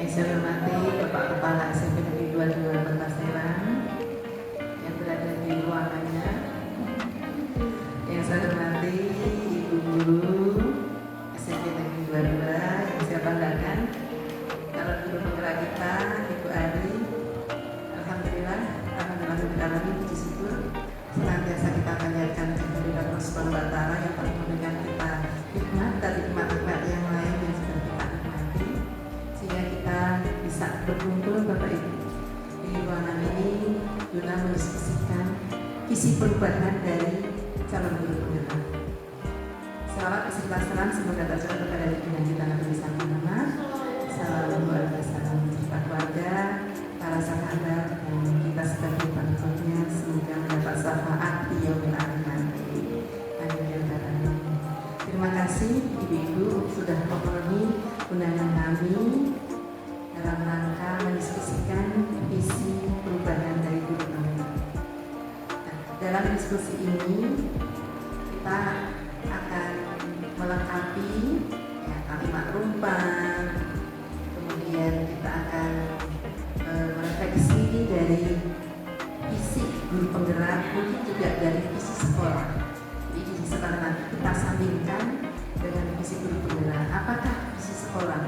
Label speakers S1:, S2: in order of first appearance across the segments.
S1: Yang saya hormati Bapak Kepala SMP Negeri 22 Kota Serang yang berada di ruangannya. Yang saya hormati Ibu Guru SMP Negeri 22 yang saya banggakan, calon guru penggerak kita Ibu Ari. Alhamdulillah puji syukur senantiasa kita panjatkan kehadirat Allah Subhanahu wa Ta'ala yang telah memberikan kita hikmat dari hikmat-hikmat yang lain yang sudah kita nikmati, sehingga kita bisa berkumpul Bapak Ibu di ruangan ini guna mendiskusikan visi perubahan dari calon guru penggerak. Salawat beserta salam semoga tercurah kepada junjungan kita Nabi Muhammad. Salam serta keluarga, para sahabat dan kita sebagai pengikutnya semoga mendapat syafaat di yaumil akhir nanti. Amin ya rabbal alamin. Terima kasih Ibu-ibu sudah memenuhi undangan kami dalam rangka mendiskusikan visi perubahan dari guru penggerak. Nah, dalam diskusi ini kita akan melengkapi ya, kalimat rumpan, kemudian kita akan merefleksi dari visi guru penggerak, mungkin juga dari visi sekolah. Jadi visi sekolah nanti kita sambungkan dengan visi guru penggerak. Apakah visi sekolah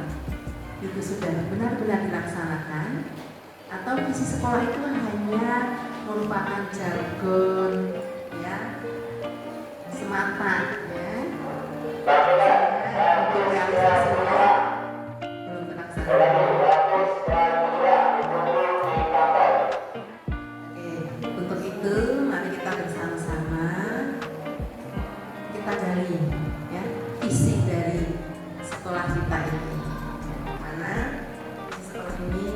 S1: itu sudah benar-benar dilaksanakan, atau visi sekolah itu hanya merupakan jargon ya semata ya, untuk realisasinya belum terlaksana. Untuk itu mari kita bersama-sama kita gali ya visi dari sekolah kita ini. Mana visi sekolah ini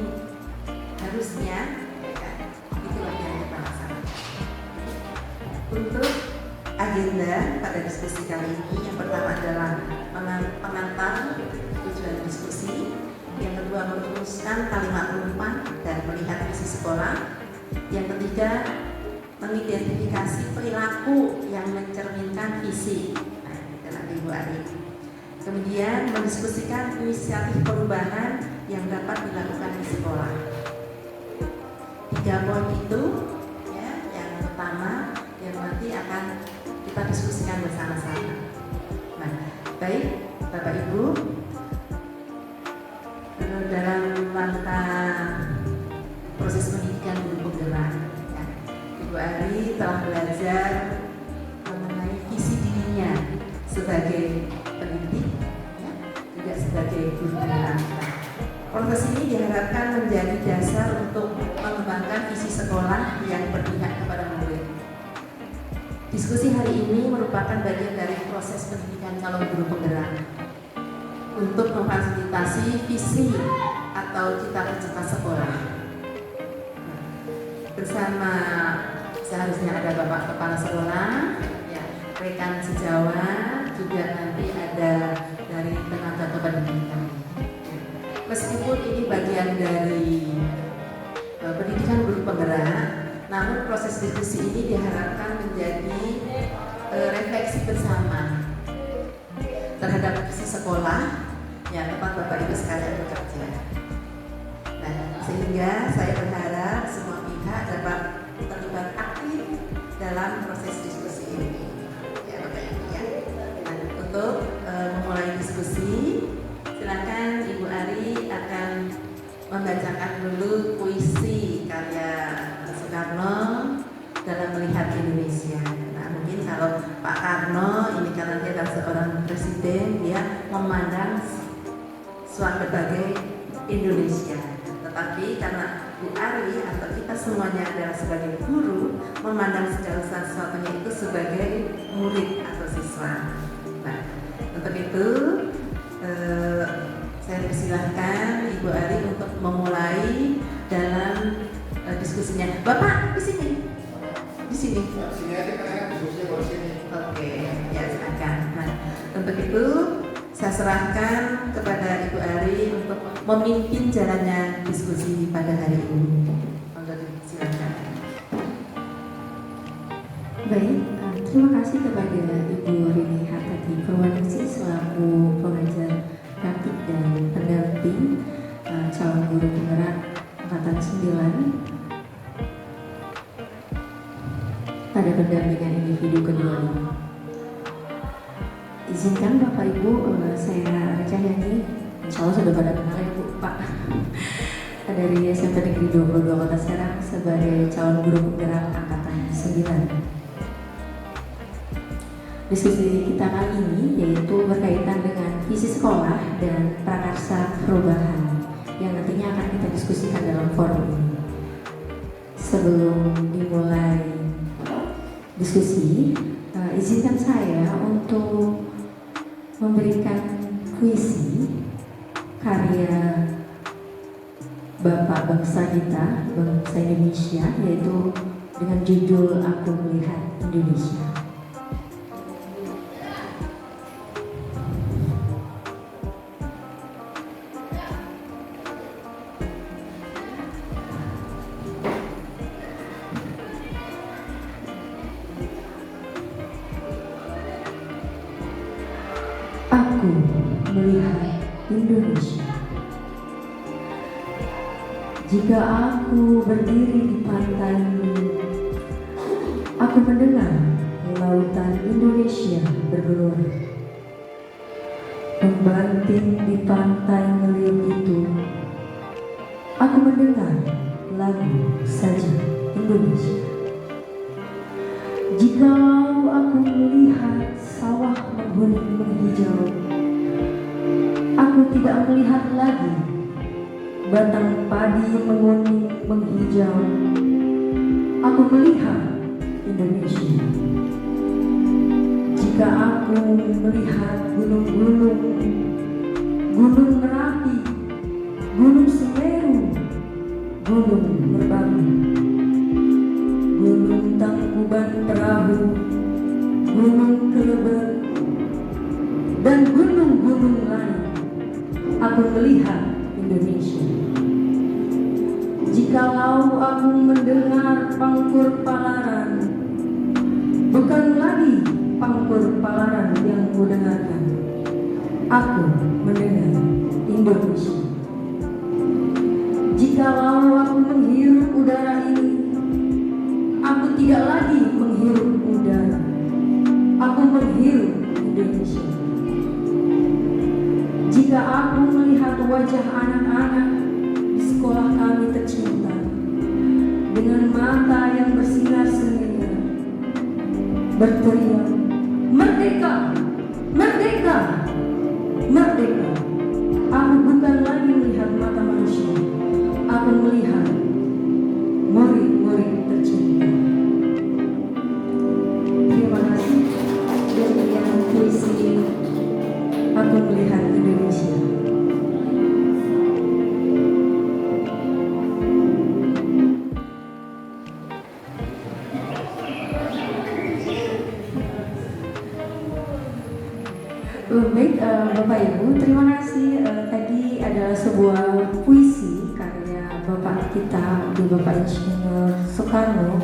S1: harusnya ya, itulah yang kita laksanakan. Untuk agenda pada diskusi kali ini, yang pertama adalah pengantar tujuan diskusi, yang kedua merumuskan kalimat rumpan dan melihat visi sekolah, yang ketiga mengidentifikasi perilaku yang mencerminkan visi. Nah, dengan Ibu Ari. Kemudian mendiskusikan inisiatif perubahan yang dapat dilakukan di sekolah. 3 poin itu ya, yang pertama yang nanti akan kita diskusikan bersama-sama. Nah, baik Bapak Ibu, dalam rangka proses pendidikan guru penggerak, ya, Ibu Ari telah belajar mengenai visi dirinya sebagai pendidik, ya, juga sebagai guru penggerak. Proses ini diharapkan menjadi dasar untuk mengembangkan visi sekolah yang berpihak kepada murid. Diskusi hari ini merupakan bagian dari proses pendidikan calon guru penggerak untuk memfasilitasi visi atau cita-cita sekolah. Bersama seharusnya ada Bapak Kepala Sekolah, ya, rekan sejawat, juga nanti ada dari tenaga kependidikan. Meskipun ini bagian dari pendidikan guru penggerak, namun proses diskusi ini diharapkan menjadi refleksi bersama terhadap visi sekolah yang tempat Bapak Ibu sekalian bekerja. Nah, sehingga saya berharap semua pihak dapat terlibat aktif dalam proses diskusi ini. Ya, Bapak Ibu ya. Nah, untuk memulai diskusi, silakan Ibu Ari akan membacakan dulu puisi karya Soekarno dalam melihat Indonesia. Nah, mungkin kalau Pak Karno ini karena dia adalah seorang presiden, dia memandang berbagai Indonesia. Tetapi karena Bu Ari atau kita semuanya adalah sebagai guru, memandang segala sesuatunya itu sebagai murid atau siswa. Nah, untuk itu saya persilahkan Ibu Ari untuk memulai dalam diskusinya. Bapak di sini, di sini.
S2: Sini aja karena diskusinya baru sini.
S1: Oke, ya silakan. Nah, untuk itu saya serahkan kepada Ibu Ari untuk memimpin jalannya diskusi pada hari ini. Silakan.
S3: Baik, terima kasih kepada Ibu Rini Hartati Purwaningsih selaku pengajar praktik dan pendamping calon Guru Penggerak Angkatan 9 pada pendampingan individu kedua ini. Izinkan Bapak Ibu saya Reca nyanyi. Insya Allah sudah pada kenal ya Bu, Pak. Dari SMP Negeri 22 Kota Serang sebagai calon guru penggerak Angkatan 9. Diskusi kita kali ini yaitu berkaitan dengan visi sekolah dan prakarsa perubahan yang nantinya akan kita diskusikan dalam forum ini. Sebelum dimulai diskusi, izinkan saya untuk memberikan puisi karya Bapak bangsa kita, bangsa Indonesia, yaitu dengan judul Aku Melihat Indonesia. Aku melihat Indonesia. Jika aku berdiri di pantai ini, aku mendengar lautan Indonesia bergelora. Membanting di pantai ngelir itu, aku mendengar lagu saja Indonesia. Jikalau aku melihat sawah menguning menghijau, aku tidak melihat lagi batang padi menguning menghijau. Aku melihat Indonesia. Jika aku melihat gunung-gunung, Gunung Merapi, Gunung Semeru, Gunung Merbabu, Gunung Tangkuban Perahu, Gunung Kelebet, dan gunung-gunung lain, aku melihat Indonesia. Jikalau aku mendengar Pangkur Palaran, bukan lagi Pangkur Palaran yang kudengarkan, aku mendengar Indonesia. Jikalau aku menghirup udara ini, aku tidak lagi menghirup udara, aku menghirup Indonesia. Jika aku melihat wajah anak-anak di sekolah kami tercinta dengan mata yang bersinar-sinar, berteriak, "Merdeka! Merdeka! Merdeka!" Aku bukan lagi melihat mata manusia, aku melihat murid-murid tercinta. Terima kasih. Demikian puisi Aku Melihat Indonesia. Baik, Bapak Ibu, terima kasih. Tadi adalah sebuah puisi karya Bapak kita, Bapak Insinyur Soekarno,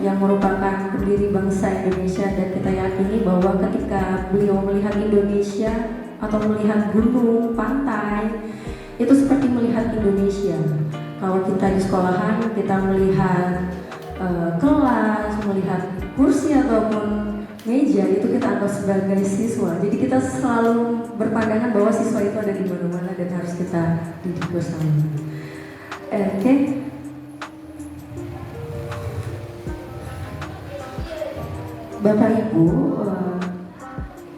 S3: yang merupakan pendiri bangsa Indonesia, dan kita yakini bahwa ketika beliau melihat Indonesia atau melihat gunung, pantai, itu seperti melihat Indonesia. Kalau kita di sekolahan, kita melihat kelas, melihat kursi ataupun meja, itu kita anggap sebagai siswa. Jadi kita selalu berpandangan bahwa siswa itu ada di mana-mana dan harus kita didik bersama. Oke. Bapak Ibu,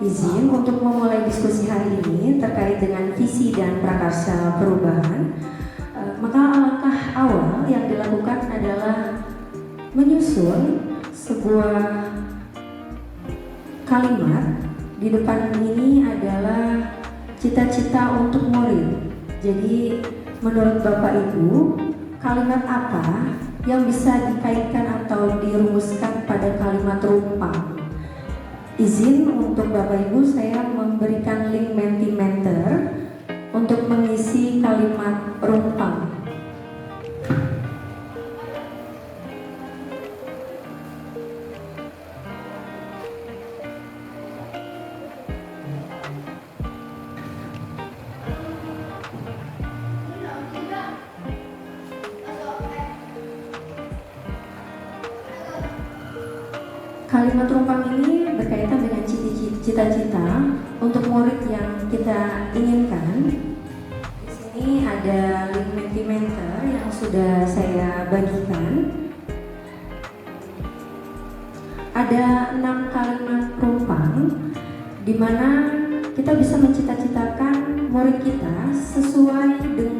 S3: izin untuk memulai diskusi hari ini terkait dengan visi dan prakarsa perubahan. Maka alangkah awal yang dilakukan adalah menyusun sebuah kalimat. Di depan ini adalah cita-cita untuk murid. Jadi menurut Bapak Ibu, kalimat apa yang bisa dikaitkan atau dirumuskan pada kalimat rumpang? Izin untuk Bapak Ibu saya memberikan link Mentimeter untuk mengisi kalimat rumpang. Kalimat rumpang ini berkaitan dengan cita-cita untuk murid yang kita inginkan. Di sini ada link Mentimeter yang sudah saya bagikan. Ada 6 kalimat rumpang di mana kita bisa mencita-citakan murid kita sesuai dengan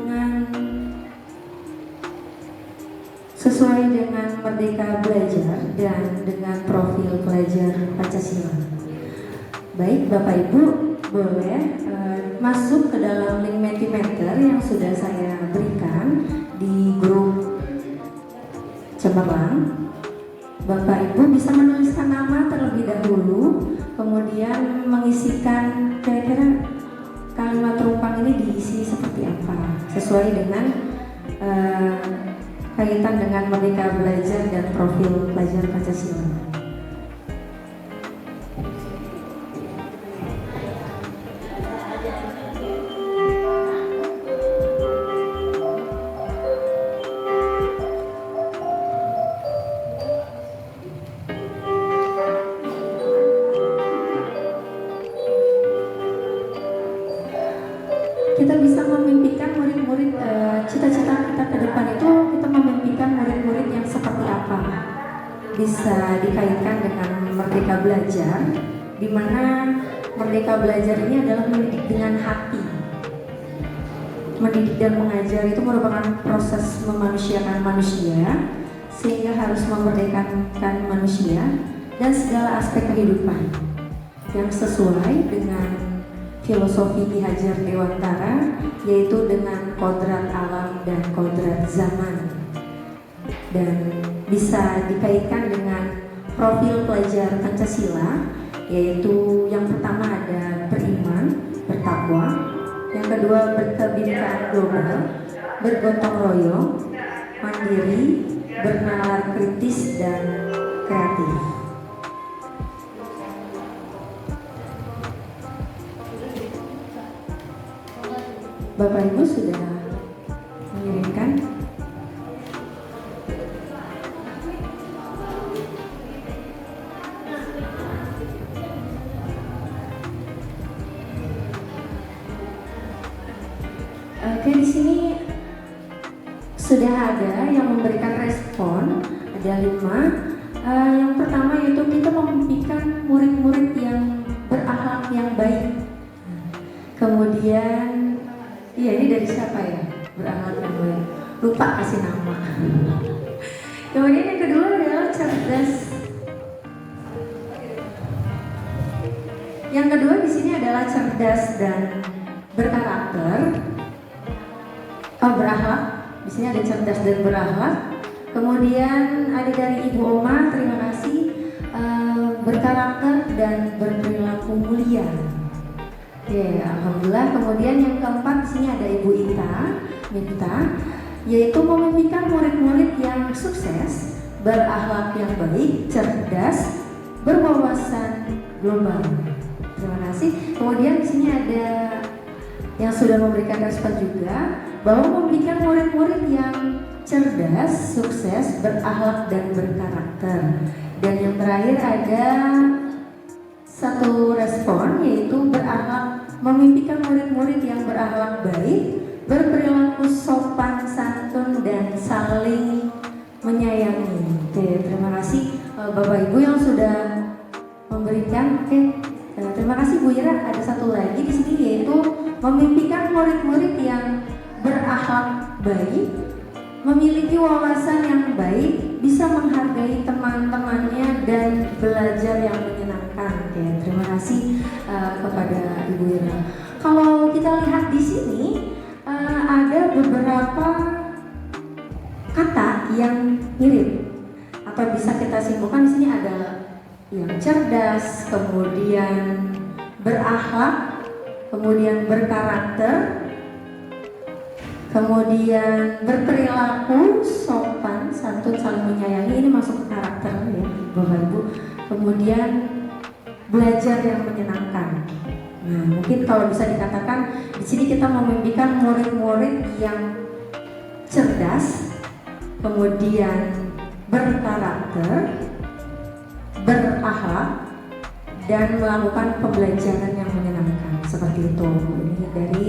S3: merdeka belajar dan dengan profil pelajar Pancasila. Baik, Bapak Ibu boleh masuk ke dalam link Mentimeter yang sudah saya berikan di grup Cemerlang. Bapak Ibu bisa menuliskan nama terlebih dahulu, kemudian mengisikan kira-kira kalimat rumpang ini diisi seperti apa, sesuai dengan kaitan dengan merdeka belajar dan profil pelajar Pancasila. Kita bisa memimpikan murid-murid, cita-cita kita ke depan itu kita memimpikan murid-murid yang seperti apa. Bisa dikaitkan dengan merdeka belajar, di mana merdeka belajar ini adalah mendidik dengan hati. Mendidik dan mengajar itu merupakan proses memanusiakan manusia, sehingga harus memerdekakan manusia dan segala aspek kehidupan yang sesuai dengan filosofi Ki Hajar Dewantara, yaitu dengan kodrat alam dan kodrat zaman, dan bisa dikaitkan dengan profil pelajar Pancasila, yaitu yang pertama ada beriman, bertakwa, yang kedua berkebinekaan global, bergotong royong, mandiri, bernalar kritis dan kreatif. Bapak Ibu sudah mengirimkan? Oke, di sini sudah ada yang memberikan respon, ada 5. Yang pertama yaitu kita memimpikan murid-murid yang berakhlak yang baik. Kemudian iya, ini dari siapa ya? Berakhlak yang baik. Lupa kasih nama. Kemudian yang kedua adalah cerdas. Yang kedua di sini adalah cerdas dan berkarakter. Berakhlak. Di sini ada cerdas dan berakhlak. Kemudian ada dari Ibu Oma, terima kasih. Berkarakter dan berperilaku mulia. Oke, alhamdulillah. Kemudian yang keempat di sini ada Ibu Minta, yaitu memimpikan murid-murid yang sukses, berakhlak yang baik, cerdas, berwawasan global. Terima kasih. Kemudian di sini ada yang sudah memberikan respon juga bahwa memimpikan murid-murid yang cerdas, sukses, berakhlak dan berkarakter. Dan yang terakhir ada satu respon yaitu berakhlak, memimpikan murid-murid yang berakhlak baik, berperilaku sopan santun dan saling menyayangi. Oke, terima kasih Bapak Ibu yang sudah memberikan. Oke, terima kasih Bu Ira. Ada satu lagi di sini yaitu memimpikan murid-murid yang berakhlak baik, memiliki wawasan yang baik, bisa menghargai teman-temannya dan belajar yang menyenangkan. Oke, terima kasih kepada Ibu Ira. Kalau kita lihat di sini ada beberapa kata yang mirip atau bisa kita simpulkan di sini ada yang cerdas, kemudian berakhlak, kemudian berkarakter, kemudian berperilaku sopan, santun, saling menyayangi. Ini masuk ke karakter ya, Bapak Ibu. Kemudian belajar yang menyenangkan. Nah, mungkin kalau bisa dikatakan di sini kita memimpikan murid-murid yang cerdas, kemudian berkarakter, berakhlak dan melakukan pembelajaran yang menyenangkan. Seperti itu. Ini dari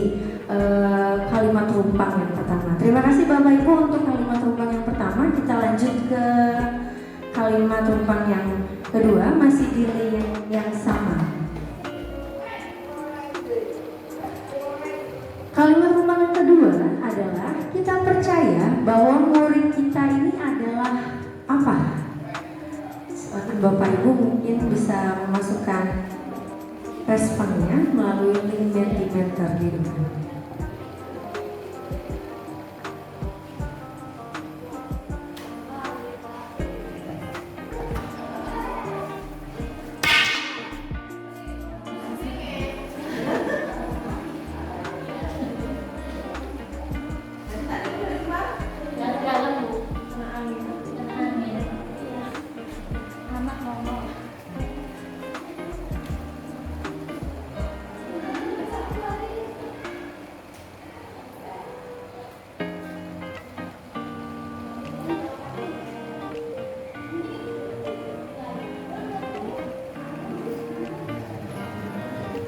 S3: kalimat rumpang yang pertama. Terima kasih Bapak Ibu untuk kalimat rumpang yang pertama. Kita lanjut ke kalimat rumpang yang kedua, masih di link yang sama. Kalimat rumpang yang kedua adalah kita percaya bahwa murid kita ini adalah apa? Bapak Ibu mungkin bisa memasukkan responnya melalui link Mentimeter di depan.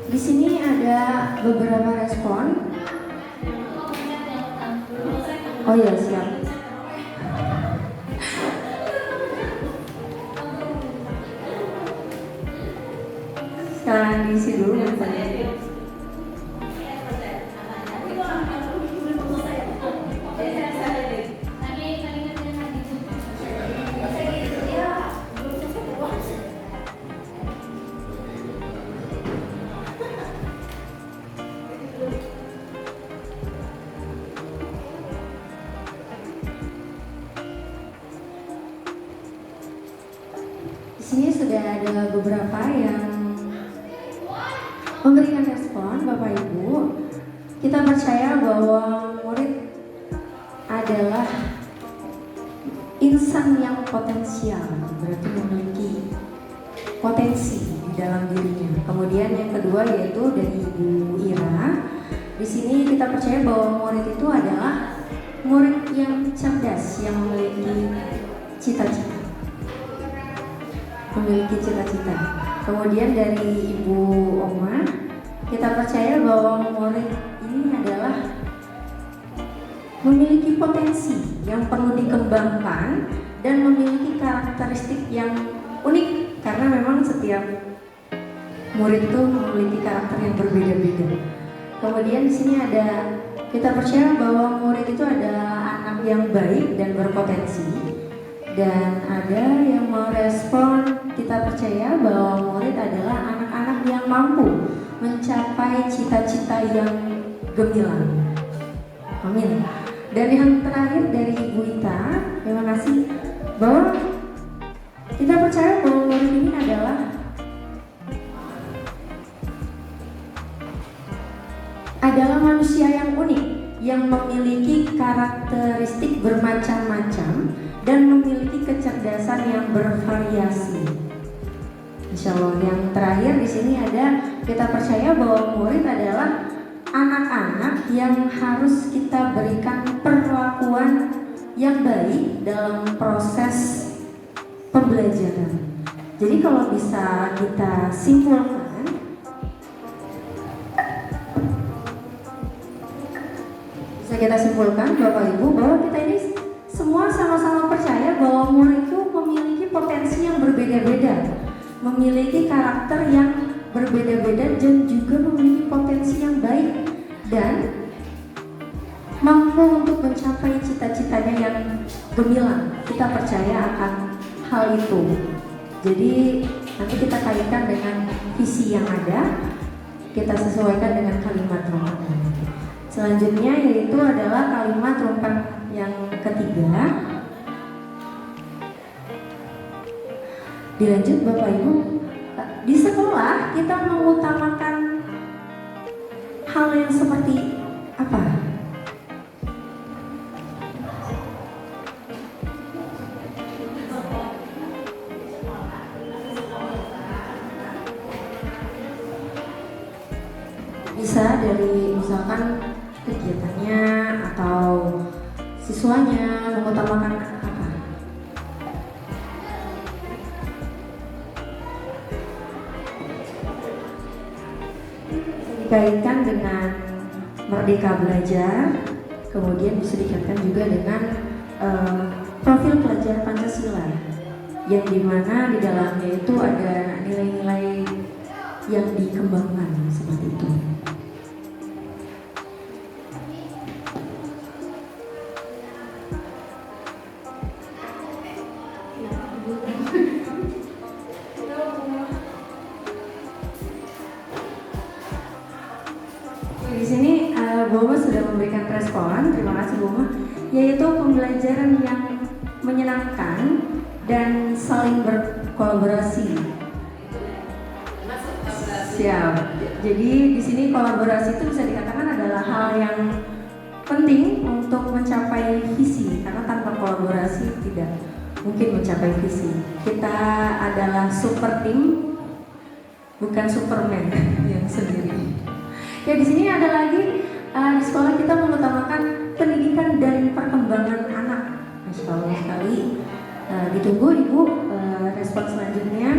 S3: Di sini ada beberapa respon. Oh ya, siap. Sekarang diisi dulu namanya. Di sini sudah ada beberapa yang memberikan respon, Bapak Ibu. Kita percaya bahwa murid adalah insan yang potensial, berarti memiliki potensi di dalam dirinya. Kemudian yang kedua yaitu dari Ibu Ira. Di sini kita percaya bahwa murid itu adalah murid yang cerdas, yang memiliki cita-cita. Kemudian dari Ibu Oma, kita percaya bahwa murid ini adalah memiliki potensi yang perlu dikembangkan dan memiliki karakteristik yang unik, karena memang setiap murid itu memiliki karakter yang berbeda-beda. Kemudian di sini ada, kita percaya bahwa murid itu adalah anak yang baik dan berpotensi. Dan ada yang merespon, kita percaya bahwa murid adalah anak-anak yang mampu mencapai cita-cita yang gemilang. Amin. Dan yang terakhir dari Ibu Ita, terima kasih, bahwa kita percaya bahwa murid ini adalah manusia yang unik, yang memiliki karakteristik bermacam-macam dan memiliki kecerdasan yang bervariasi. Insya Allah. Yang terakhir di sini ada, kita percaya bahwa murid adalah anak-anak yang harus kita berikan perlakuan yang baik dalam proses pembelajaran. Jadi kalau bisa kita simpulkan, Bapak Ibu, bahwa kita ini semua sama-sama percaya bahwa murid itu memiliki potensi yang berbeda-beda, memiliki karakter yang berbeda-beda, dan juga memiliki potensi yang baik dan mampu untuk mencapai cita-citanya yang gemilang. Kita percaya akan hal itu. Jadi nanti kita kaitkan dengan visi yang ada, kita sesuaikan dengan kalimat rumpang. Selanjutnya yaitu adalah kalimat rumpang yang ketiga. Dilanjut Bapak Ibu, di sekolah kita mengutamakan hal yang seperti apa? Bisa dari misalkan kegiatannya atau siswanya mengutamakan apa? dikaitkan dengan Merdeka Belajar, kemudian bisa dikaitkan juga dengan profil pelajar Pancasila, yang dimana di dalamnya itu ada nilai-nilai yang dikembangkan seperti itu. Di sini Boma sudah memberikan respon, terima kasih Boma, yaitu pembelajaran yang menyenangkan dan saling berkolaborasi. Siap. Jadi di sini kolaborasi itu bisa dikatakan adalah hal yang penting untuk mencapai visi, karena tanpa kolaborasi tidak mungkin mencapai visi. Kita adalah super tim, bukan Superman yang sendiri. Ya, di sini ada lagi di sekolah kita mengutamakan pendidikan dan perkembangan anak. Masya Allah sekali. Ditunggu Ibu respon selanjutnya.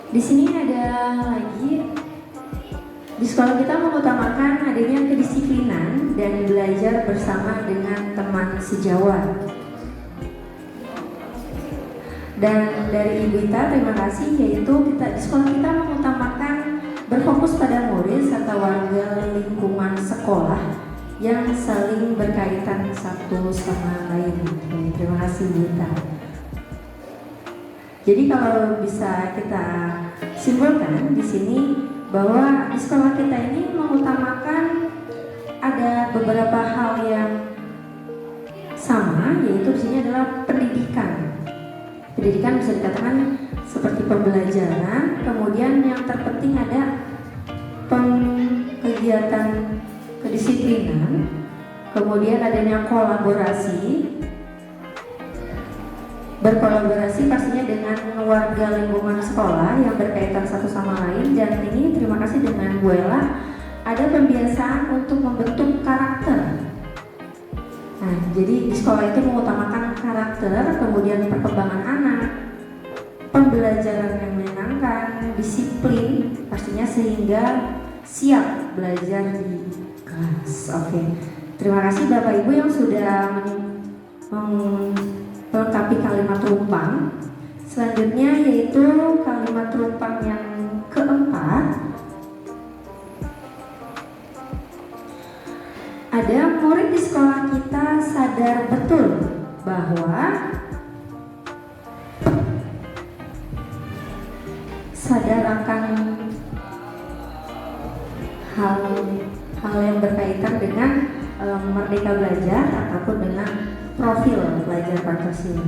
S3: Di sini ada lagi, di sekolah kita mengutamakan adanya kedisiplinan dan belajar bersama dengan teman sejawat. Dan dari Ibu Ita terima kasih, yaitu di sekolah kita mengutamakan berfokus pada murid serta warga lingkungan sekolah yang saling berkaitan satu sama lain. Terima kasih Ibu Ita. Jadi kalau bisa kita simpulkan di sini bahwa di sekolah kita ini mengutamakan ada beberapa hal yang sama, yaitu di sini adalah pendidikan. Pendidikan bisa dikatakan seperti pembelajaran, kemudian yang terpenting ada kegiatan kedisiplinan, kemudian adanya kolaborasi. Berkolaborasi pastinya dengan warga lingkungan sekolah yang berkaitan satu sama lain. Dan ini terima kasih dengan Bu Ella, ada pembiasaan untuk membentuk karakter. Nah, jadi di sekolah itu mengutamakan karakter, kemudian perkembangan anak, pembelajaran yang menyenangkan, disiplin pastinya sehingga siap belajar di kelas. Oke, terima kasih Bapak Ibu yang sudah melengkapi kalimat rumpang. Selanjutnya yaitu kalimat rumpang yang keempat. Ada murid di sekolah kita sadar betul bahwa sadar akan hal yang berkaitan dengan Merdeka Belajar ataupun dengan profil pelajar Pancasila.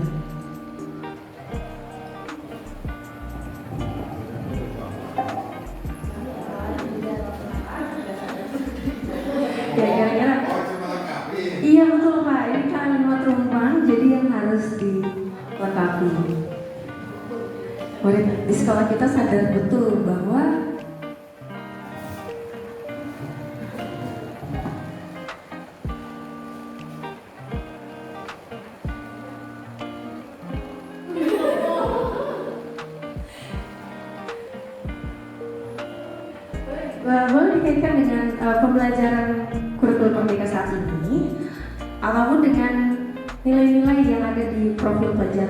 S3: Kira-kira iya betul Pak, ini kalimat rumpang jadi yang harus dilengkapi. Murid di sekolah kita sadar betul bahwa boleh dikaitkan dengan pembelajaran kurikulum Merdeka saat ini ataupun dengan nilai-nilai yang ada di profil pelajar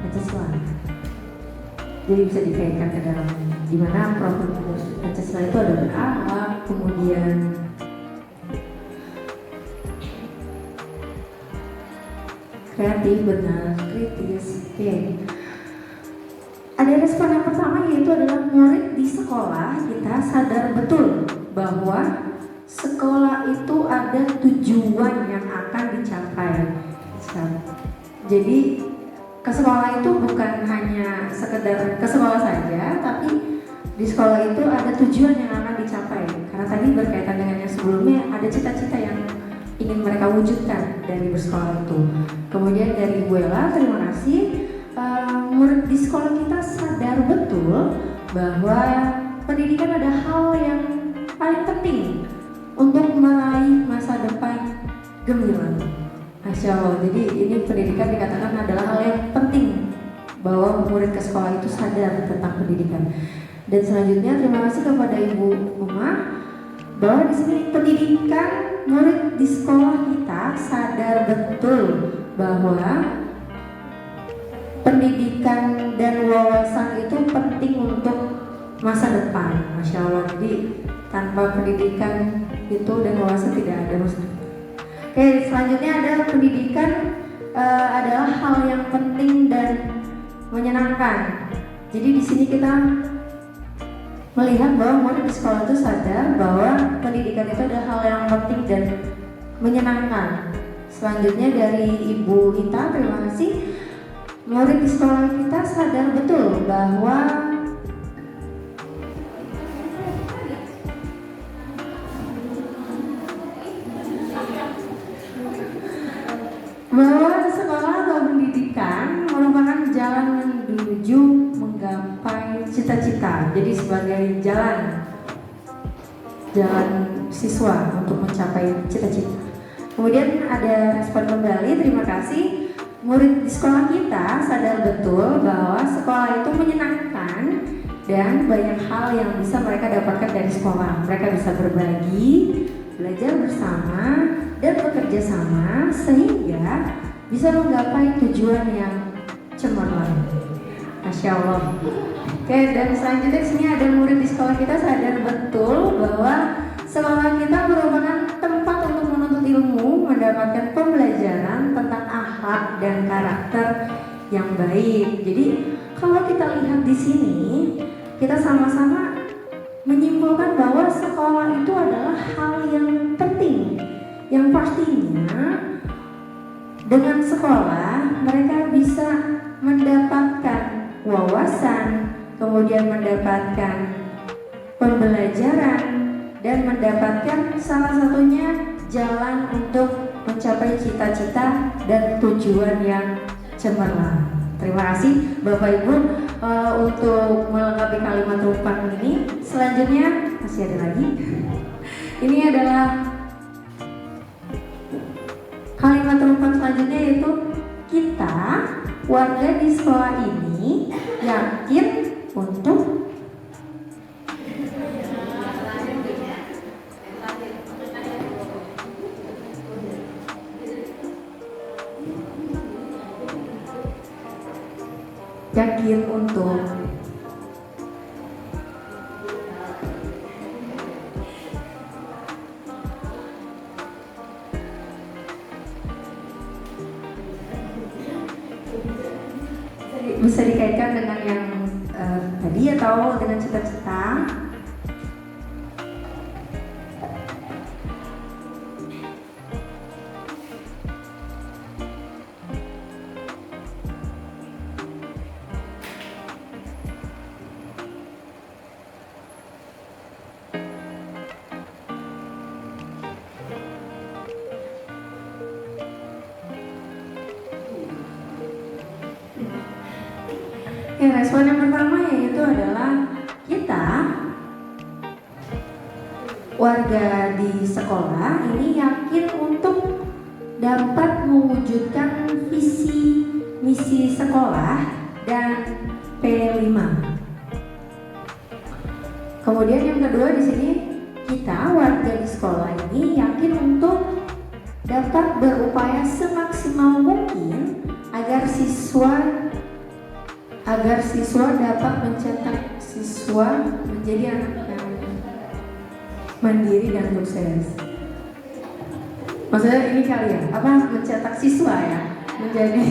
S3: Pancasila. Jadi bisa dikaitkan ke dalam di mana profil Pancasila itu ada berakhlak, kemudian kreatif, benar, kritis. Oke. Ada respon yang pertama yaitu adalah murid di sekolah kita sadar betul bahwa sekolah itu ada tujuan yang akan dicapai. Jadi ke sekolah itu bukan hanya sekedar ke sekolah saja, tapi di sekolah itu ada tujuan yang akan dicapai. Karena tadi berkaitan dengan yang sebelumnya, ada cita-cita yang ingin mereka wujudkan dari bersekolah itu. Kemudian dari Bu Ella, terima kasih. Murid di sekolah kita sadar betul bahwa pendidikan ada hal yang paling penting untuk meraih masa depan gemilang. Masya Allah, jadi ini pendidikan dikatakan adalah hal yang penting bahwa murid ke sekolah itu sadar tentang pendidikan. Dan selanjutnya terima kasih kepada Ibu Uma bahwa di sini pendidikan murid di sekolah kita sadar betul bahwa pendidikan dan wawasan itu penting untuk masa depan. Masya Allah, jadi tanpa pendidikan itu dan wawasan tidak ada masa depan. Oke, selanjutnya ada pendidikan adalah hal yang penting dan menyenangkan. Jadi di sini kita melihat bahwa murid di sekolah itu sadar bahwa pendidikan itu adalah hal yang penting dan menyenangkan. Selanjutnya dari Ibu Ita, terima kasih. Murid di sekolah kita sadar betul bahwa sekolah atau pendidikan merupakan jalan menuju menggapai cita-cita. Jadi sebagai jalan siswa untuk mencapai cita-cita. Kemudian ada respon kembali, terima kasih. Murid di sekolah kita sadar betul bahwa sekolah itu menyenangkan dan banyak hal yang bisa mereka dapatkan dari sekolah. Mereka bisa berbagi, belajar bersama, dan bekerja sama sehingga bisa menggapai tujuan yang cemerlang. Masya Allah. Oke, dan selanjutnya sini ada murid di sekolah kita sadar betul bahwa sekolah kita merupakan tempat untuk menuntut ilmu, mendapatkan pembelajaran tentang akhlak dan karakter yang baik. Jadi kalau kita lihat di sini, kita sama-sama menyimpulkan bahwa sekolah itu adalah hal yang penting, yang pastinya dengan sekolah mereka bisa mendapatkan wawasan, kemudian mendapatkan pembelajaran, dan mendapatkan salah satunya jalan untuk mencapai cita-cita dan tujuan yang cemerlang. Terima kasih Bapak Ibu untuk melengkapi kalimat rumpang ini. Selanjutnya masih ada lagi. Ini adalah kalimat rumpang selanjutnya, yaitu kita warga di sekolah ini yakin untuk bisa dikaitkan dengan yang tadi atau dengan cita-cita. Respon yang pertama yaitu adalah kita warga di sekolah ini yakin untuk dapat mewujudkan visi misi sekolah dan P5. Kemudian yang kedua di sini, kita warga di sekolah ini yakin untuk dapat berupaya semaksimal mungkin agar siswa dapat mencetak siswa menjadi anak yang mandiri dan sukses. Maksudnya ini kali ya, mencetak siswa ya, menjadi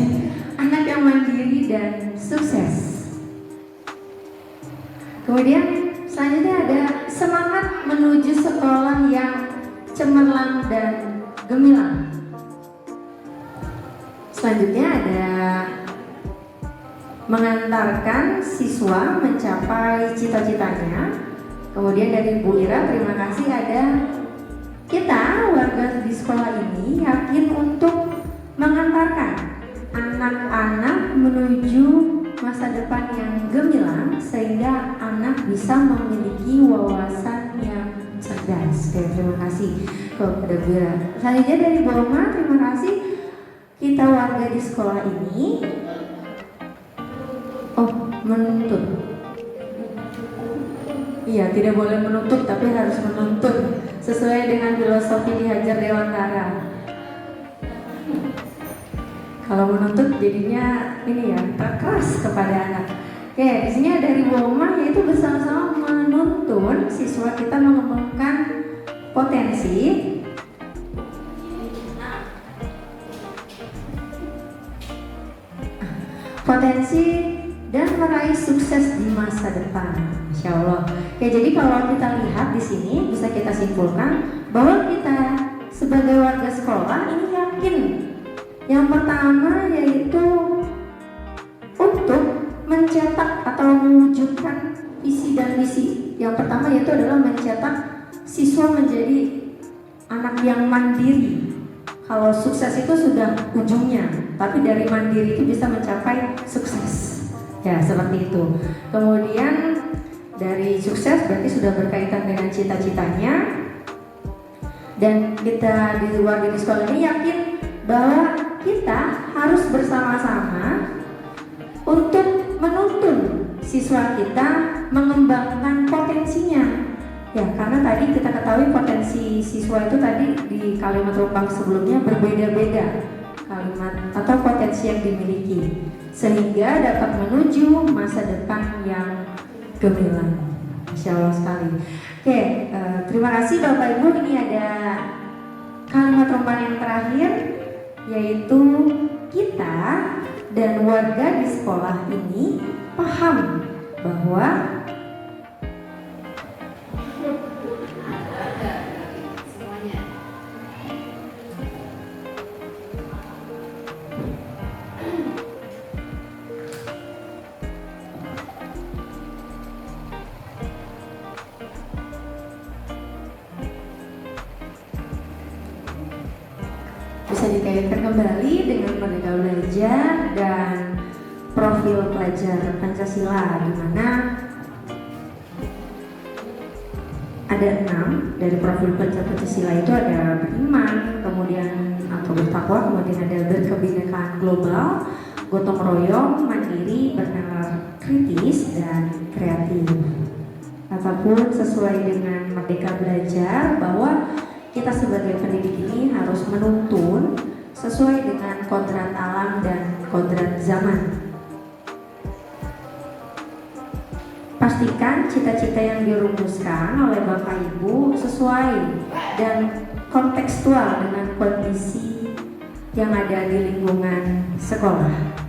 S3: anak yang mandiri dan sukses. Kemudian selanjutnya ada semangat menuju sekolah yang cemerlang dan gemilang. Selanjutnya ada mengantarkan siswa mencapai cita-citanya. Kemudian dari Bu Ira, terima kasih, ada kita warga di sekolah ini yakin untuk mengantarkan anak-anak menuju masa depan yang gemilang sehingga anak bisa memiliki wawasan yang cerdas. Oke, terima kasih kepada Bu Ira. Selanjutnya dari Bu Oma, terima kasih. Kita warga di sekolah ini menuntut. Iya, tidak boleh menuntut tapi harus menuntut sesuai dengan filosofi Ki Hajar Dewantara. Kalau menuntut jadinya ini ya, keras kepada anak. Oke, di sini ada dari Woma, yaitu bersama-sama menuntun siswa kita mengembangkan potensi dan meraih sukses di masa depan. Masya Allah. Ya, jadi kalau kita lihat di sini bisa kita simpulkan bahwa kita sebagai warga sekolah ini yakin. Yang pertama yaitu untuk mencetak atau mewujudkan visi dan misi. Yang pertama yaitu adalah mencetak siswa menjadi anak yang mandiri. Kalau sukses itu sudah ujungnya, tapi dari mandiri itu bisa mencapai sukses. Ya, seperti itu. Kemudian dari sukses berarti sudah berkaitan dengan cita-citanya. Dan kita di warga di sekolah ini yakin bahwa kita harus bersama-sama untuk menuntun siswa kita mengembangkan potensinya. Ya, karena tadi kita ketahui potensi siswa itu tadi di kalimat rumpang sebelumnya berbeda-beda kalimat atau potensi yang dimiliki sehingga dapat menuju masa depan yang gemilang. Masya Allah sekali. Oke, terima kasih Bapak Ibu. Ini ada kalimat rumpang yang terakhir yaitu kita dan warga di sekolah ini paham bahwa bisa dikaitkan kembali dengan Merdeka Belajar dan profil pelajar Pancasila, di mana ada 6 dari profil pelajar Pancasila itu ada beriman, kemudian atau bertakwa, kemudian ada berkebinekaan global, gotong royong, mandiri, bernalar kritis, dan kreatif. Ataupun sesuai dengan Merdeka Belajar bahwa kita sebagai pendidik ini harus menuntun sesuai dengan kodrat alam dan kodrat zaman. Pastikan cita-cita yang dirumuskan oleh Bapak Ibu sesuai dan kontekstual dengan kondisi yang ada di lingkungan sekolah.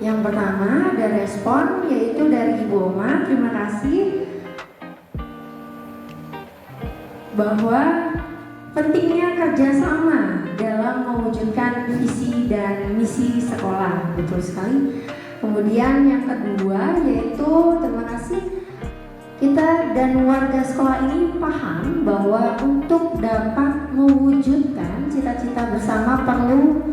S3: Yang pertama ada respon yaitu dari Ibu Oma, terima kasih, bahwa pentingnya kerjasama dalam mewujudkan visi dan misi sekolah. Betul sekali. Kemudian yang kedua yaitu terima kasih, kita dan warga sekolah ini paham bahwa untuk dapat mewujudkan cita-cita bersama perlu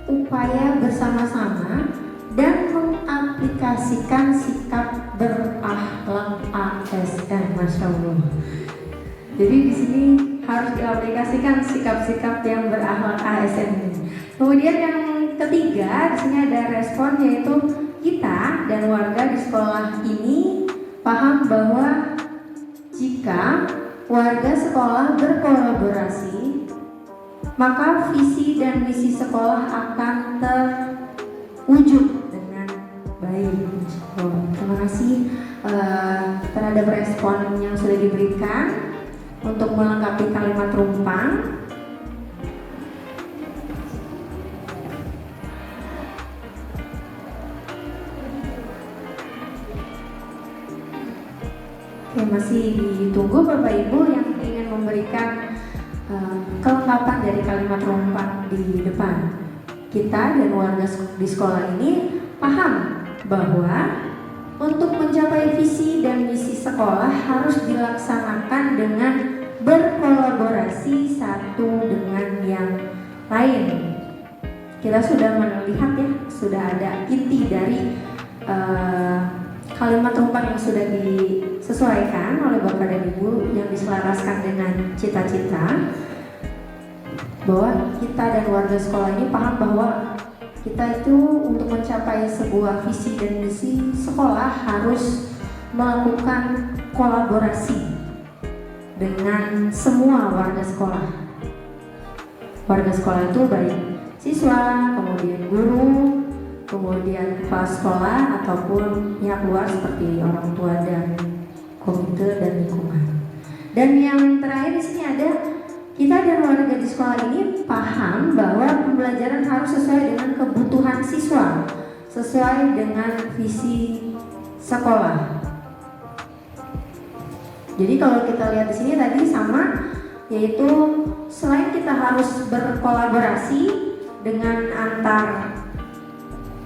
S3: upaya bersama-sama dan mengaplikasikan sikap berakhlak ASN. Masya Allah. Jadi di sini harus diaplikasikan sikap-sikap yang berakhlak ASN ini. Kemudian yang ketiga di sini ada respon yaitu kita dan warga di sekolah ini paham bahwa Jika warga sekolah berkolaborasi, maka visi dan misi sekolah akan terwujud dengan baik. Terima kasih terhadap respon yang sudah diberikan. Untuk melengkapi kalimat rumpang, masih ditunggu Bapak Ibu yang ingin memberikan kelengkapan dari kalimat rumpang di depan. Kita dan warga di sekolah ini paham bahwa untuk mencapai visi dan misi sekolah harus dilaksanakan dengan berkolaborasi satu dengan yang lain. Kita sudah melihat ya, sudah ada inti dari kalimat rumpang yang sudah disesuaikan oleh Bapak dan Ibu yang diselaraskan dengan cita-cita, bahwa kita dan warga sekolah ini paham bahwa kita itu untuk mencapai sebuah visi dan misi sekolah harus melakukan kolaborasi dengan semua warga sekolah. Warga sekolah itu baik siswa, kemudian guru, kemudian kepala sekolah ataupun pihak luar seperti orang tua dan komite dan lingkungan. Dan yang terakhir di sini ada, kita dan warga di sekolah ini paham bahwa pembelajaran harus sesuai dengan kebutuhan siswa, sesuai dengan visi sekolah. Jadi kalau kita lihat di sini tadi sama, yaitu selain kita harus berkolaborasi dengan antar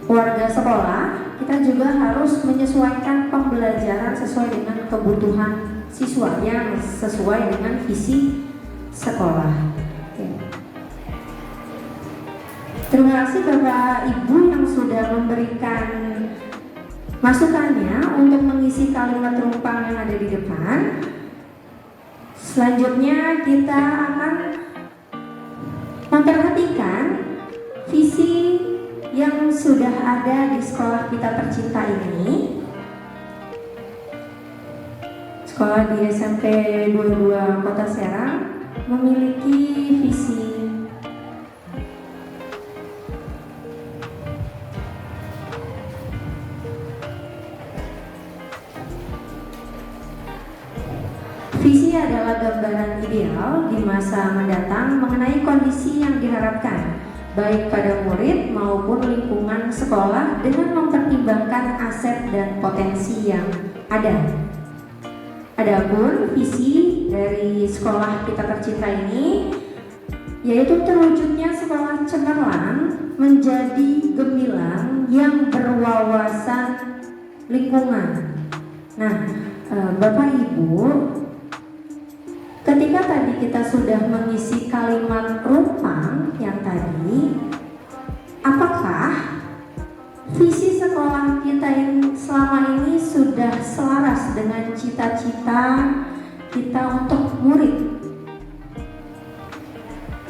S3: warga sekolah, kita juga harus menyesuaikan pembelajaran sesuai dengan kebutuhan siswa yang sesuai dengan visi sekolah. Oke. Terima kasih Bapak Ibu yang sudah memberikan masukannya untuk mengisi kalimat rumpang yang ada di depan. Selanjutnya kita akan memperhatikan visi yang sudah ada di sekolah kita tercinta ini. Sekolah di SMP 22 Kota Serang memiliki visi adalah gambaran ideal di masa mendatang mengenai kondisi yang diharapkan baik pada murid maupun lingkungan sekolah dengan mempertimbangkan aset dan potensi yang ada. Adapun visi dari sekolah kita tercinta ini yaitu terwujudnya sekolah cemerlang menjadi gemilang yang berwawasan lingkungan. Nah, Bapak Ibu, ketika tadi kita sudah mengisi kalimat rumpang yang tadi, apakah visi sekolah kita yang selama ini sudah selaras dengan cita-cita kita untuk murid?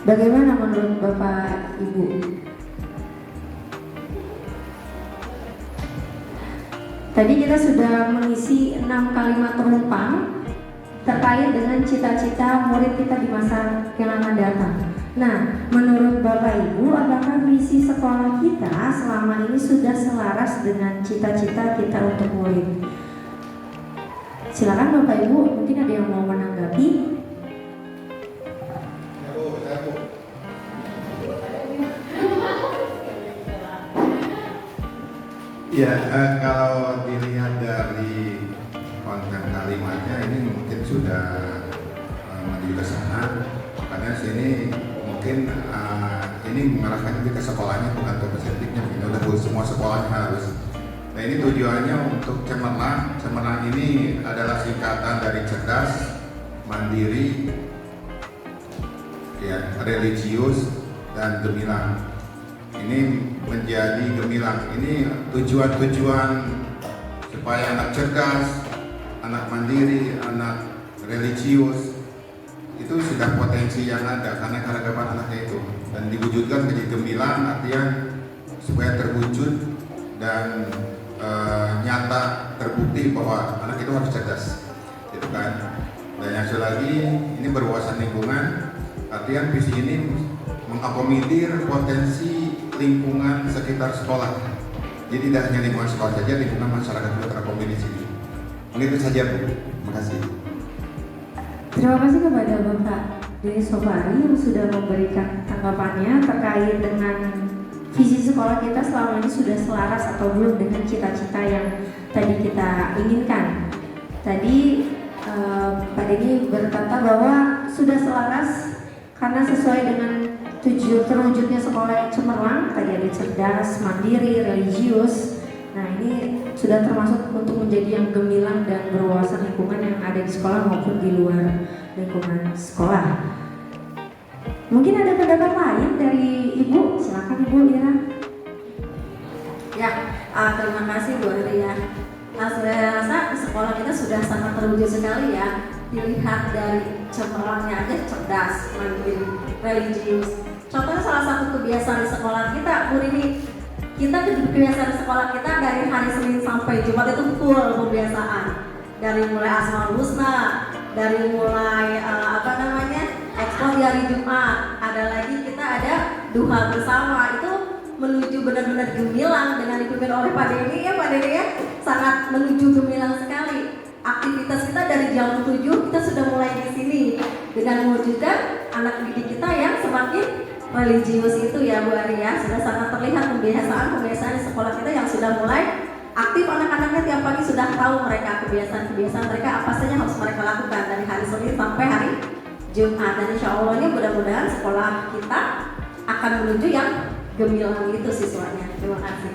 S3: Bagaimana menurut Bapak Ibu? Tadi kita sudah mengisi 6 kalimat rumpang terkait dengan cita-cita murid kita di masa yang akan datang. Nah, menurut Bapak Ibu, apakah visi sekolah kita selama ini sudah selaras dengan cita-cita kita untuk murid? Silakan Bapak Ibu, mungkin ada yang mau menanggapi.
S2: Ya, kalau dilihat dari konten kalimatnya ini mungkin sudah menuju ke sana. Makanya sini mungkin ini mengarahkan ke sekolahnya bukan ke pesertiknya. Ini udah semua sekolahnya harus. Nah, ini tujuannya untuk cemerlang. Cemerlang ini adalah singkatan dari cerdas, mandiri, ya, religius, dan gemilang. Ini menjadi gemilang. Ini tujuan-tujuan supaya anak cerdas, anak mandiri, anak religius itu sudah potensi yang ada karena keragaman anaknya itu, dan diwujudkan menjadi gemilang artinya supaya terwujud dan nyata terbukti bahwa anak itu harus cerdas, gitu kan. Dan yang satu lagi, ini berwawasan lingkungan. Artian visi ini mengakomodir potensi lingkungan sekitar sekolah. Jadi tidak hanya lingkungan sekolah saja, lingkungan masyarakat juga terakomodir di sini. Mungkin itu saja, Bu. Terima kasih.
S3: Terima kasih kepada Bapak Deni Sofari yang sudah memberikan tanggapannya terkait dengan visi sekolah kita selama ini sudah selaras atau belum dengan cita-cita yang tadi kita inginkan. Tadi Pak Deni berkata bahwa sudah selaras karena sesuai dengan terwujudnya sekolah yang cemerlang, tadi ada cerdas, mandiri, religius. Nah ini sudah termasuk untuk menjadi yang gemilang dan berwawasan lingkungan yang ada di sekolah maupun di luar lingkungan sekolah. Mungkin ada pendapat lain dari Ibu, silakan Ibu Ira.
S4: Ya, terima kasih Bu Ria. Saya rasa sekolah kita sudah sangat terwujud sekali ya. Dilihat dari cemerlangnya aja, cerdas, mandiri, religius. Contohnya salah satu kebiasaan di sekolah kita, Bu Rini, kita kebiasaan di sekolah kita dari hari Senin sampai Jumat itu full pembiasaan. Dari mulai Asmaul Husna, dari mulai ekspor di hari Jumat. Ada lagi kita ada duha bersama, itu menuju benar-benar gemilang dengan dipimpin oleh Pak Deni ya, Pak Deni ya, sangat menuju gemilang sekali. Aktivitas kita dari jam 7 kita sudah mulai di sini dengan mewujudkan anak didik kita yang semakin religius itu ya Bu Arya. Sudah sangat terlihat kebiasaan di sekolah kita yang sudah mulai aktif. Anak-anaknya tiap pagi sudah tahu mereka kebiasaan mereka apa saja yang harus mereka lakukan dari hari Senin sampai hari Jumat. Dan insya Allah ini mudah-mudahan sekolah kita akan menuju yang gemilang itu siswanya. Terima kasih.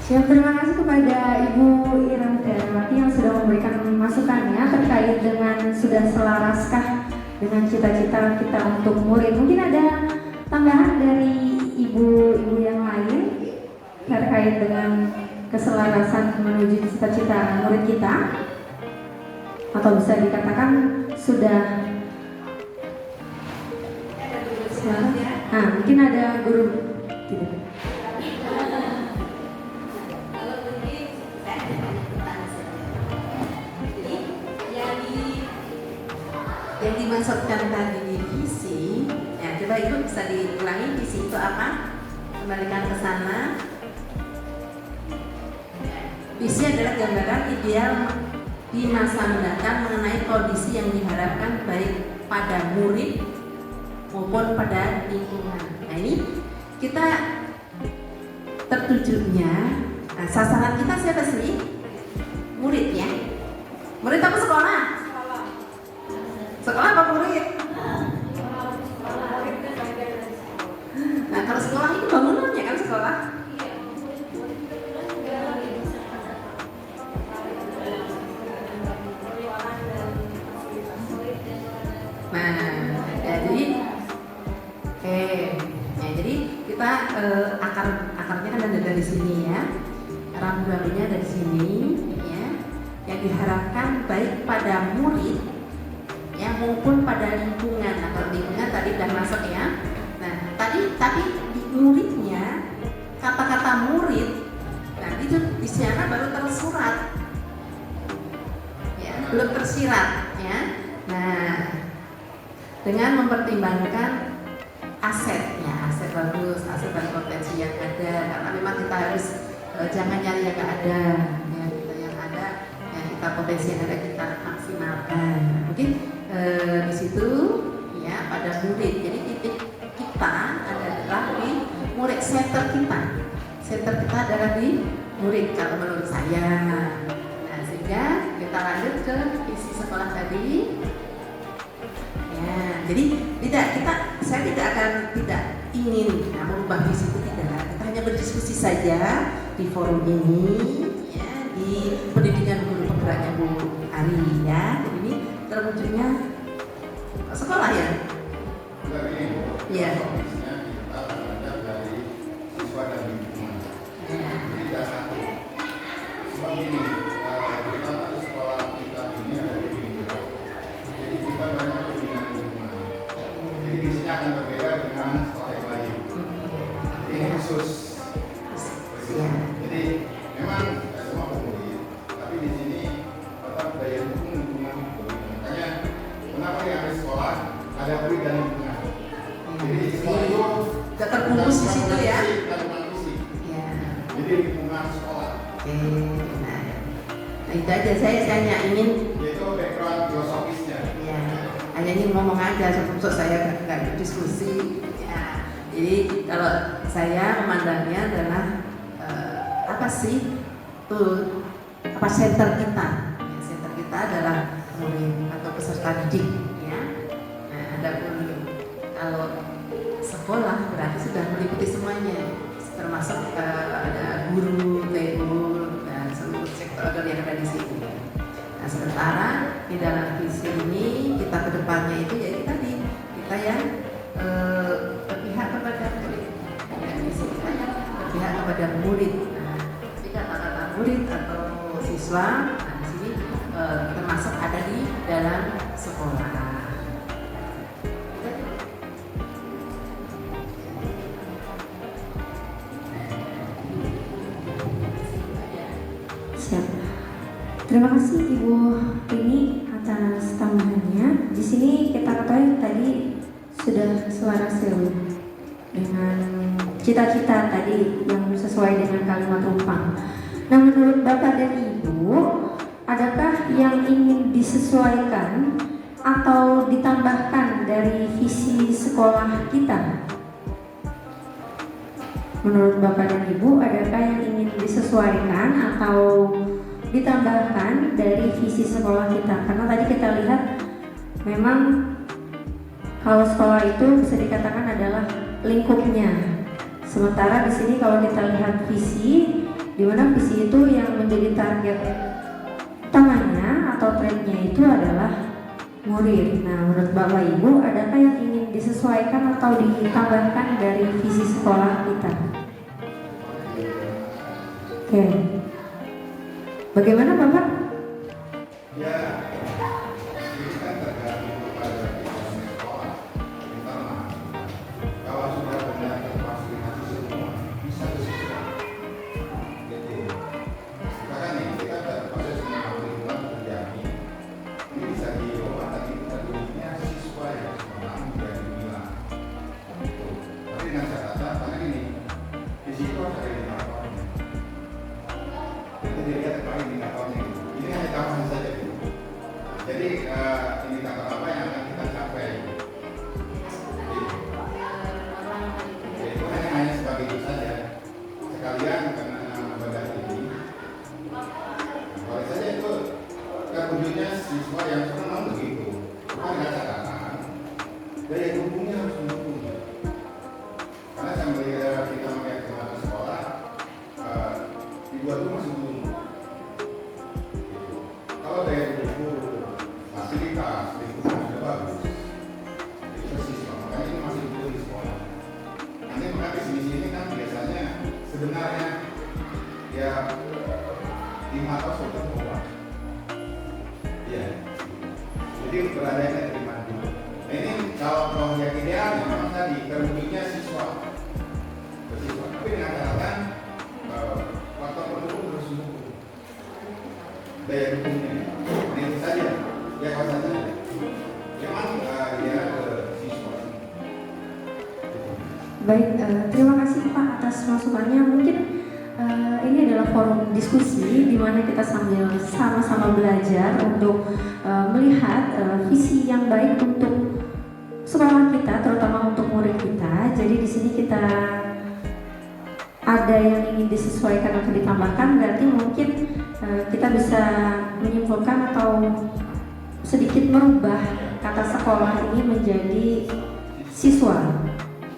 S3: Siap, terima kasih kepada Ibu Ira Dharmawati yang sudah memberikan masukannya terkait dengan sudah selaraskah dengan cita-cita kita untuk murid. Mungkin ada tambahan dari ibu-ibu yang lain terkait dengan keselarasan menuju cita-cita murid kita, atau bisa dikatakan sudah. Nah, mungkin ada guru. Tidak.
S1: Yang dimaksudkan tadi di visi, ya coba Ibu bisa diulangi visi itu apa? Kembalikan ke sana. Visi adalah gambaran ideal di masa mendatang mengenai kondisi yang diharapkan baik pada murid maupun pada lingkungan. Nah ini kita tertujunya, nah, sasaran kita siapa sih? Murid ya. Murid apa sekolah? Sekolah apa murid? Nah kalau sekolah itu bangunannya kan sekolah. Nah jadi kita akarnya kan ada dari sini ya, rambu-rambunya dari sini ya, yang diharapkan baik pada murid ya maupun pada lingkungan. Nah kalau lingkungan tadi udah masuk ya. Nah tadi di muridnya, kata-kata murid, nah itu di sana baru tersurat ya, belum tersirat ya. Nah dengan mempertimbangkan asetnya, aset bagus, aset dan potensi yang ada, karena memang kita harus jangan nyari yang nggak ada ya, kita yang ada ya, kita potensi yang ada kita maksimalkan. Mungkin di situ ya pada murid, jadi titik kita adalah di murid, center kita adalah di murid kalau menurut saya. Nah sehingga kita lanjut ke isi sekolah tadi. Ya, jadi saya tidak ingin merubah visi itu, tidak. Kita hanya berdiskusi saja di forum ini, ya, di pendidikan guru penggeraknya Bu Ari ya. Jadi ini terwujudnya sekolah ya. Iya.
S2: Akan berbeda dengan sekolah yang lain. Ini khusus. Jadi memang semua murid, tapi di sini daya dukung kenapa yang ada sekolah ada murid dan lingkungan. Jadi sekolah itu
S1: Gak terbungkus di situ ya.
S2: kandungan fisik.
S1: Ya.
S2: Jadi lingkungan sekolah.
S1: Oke. Nah, itu aja saya hanya ingin
S2: Itu background filosofisnya.
S1: ya hanya ingin ngomong aja untuk saya nggak diskusi. Ya. Jadi kalau saya memandangnya adalah apa sih tuh apa center kita? Ya, center kita adalah murid atau peserta didik. Ya. Nah, adapun kalau sekolah berarti sudah meliputi semuanya, termasuk ada guru, TU, dan seluruh sektor yang ada di sini. Nah, sementara di dalam visi ini kita kedepannya itu yaitu tadi kita yang berpihak kepada murid. Dan visi kita yang berpihak kepada murid. Nah, tapi kata-kata murid atau siswa, nah di sini termasuk ada di dalam sekolah.
S3: Siap. Terima kasih Ibu Rini atas tambahannya. Di sini kita ketahui tadi sudah selaras ya Bu, dengan cita-cita tadi yang sesuai dengan kalimat rumpang. Nah, menurut Bapak dan Ibu, adakah yang ingin disesuaikan atau ditambahkan dari visi sekolah kita? Menurut Bapak dan Ibu, adakah yang ingin disesuaikan atau ditambahkan dari visi sekolah kita? Karena tadi kita lihat memang kalau sekolah itu bisa dikatakan adalah lingkupnya. Sementara di sini kalau kita lihat visi, di mana visi itu yang menjadi target utamanya atau trendnya itu adalah murid. Nah, menurut Bapak Ibu, adakah yang ingin disesuaikan atau ditambahkan dari visi sekolah kita? Oke. Bagaimana Bapak?
S2: Ya, ini kan tergantung kepada situasi sekolah. Pertama, kalau sudah benar terfasilitasi semua, bisa disesuaikan. Gitu. Misalkan nih, kita ada proses lingkungan terjadi. Ini bisa diubah, tapi kita dulunya siswa yang sekolah menjadi bilang. Gitu. Tapi dengan catatan, karena gini, di situ ada indikatornya. Itu dilihat apa indikatornya gitu. Ini hanya tambahan saja gitu. Jadi indikator apa yang akan kita capai? Jadi, itu hanya sebagai itu saja. Sekalian karena badan ini, boleh saja itu terwujudnya siswa yang senang begitu. Bukan dengan catatan. Daya dukungnya harus mendukung. Karena saya melihat kita melihat kemana sekolah, di dua itu masih belum. Kalau daya dukung, fasilitas, lingkungan sudah bagus, itu siswa. Makanya ini masih belum di sekolah. Nanti makanya di sini kan biasanya sebenarnya ya 5 atau 10 orang. Iya. Jadi beradanya dari mana? Nah, ini kalau yang idealnya memang tadi terwujudnya siswa. Bersiswa. Tapi dengan catatan faktor pendukung harus mendukung. Daya dukungnya. Nah, itu saja. Ya kalau saja. Memang dia ke siswa.
S3: Baik, terima kasih Pak atas masukannya. Mungkin ini adalah forum diskusi di mana kita sambil sama-sama belajar untuk melihat visi yang baik untuk sekolah kita, terutama untuk murid kita. Jadi di sini kita ada yang ingin disesuaikan atau ditambahkan, berarti mungkin kita bisa menyimpulkan atau sedikit merubah kata sekolah ini menjadi siswa,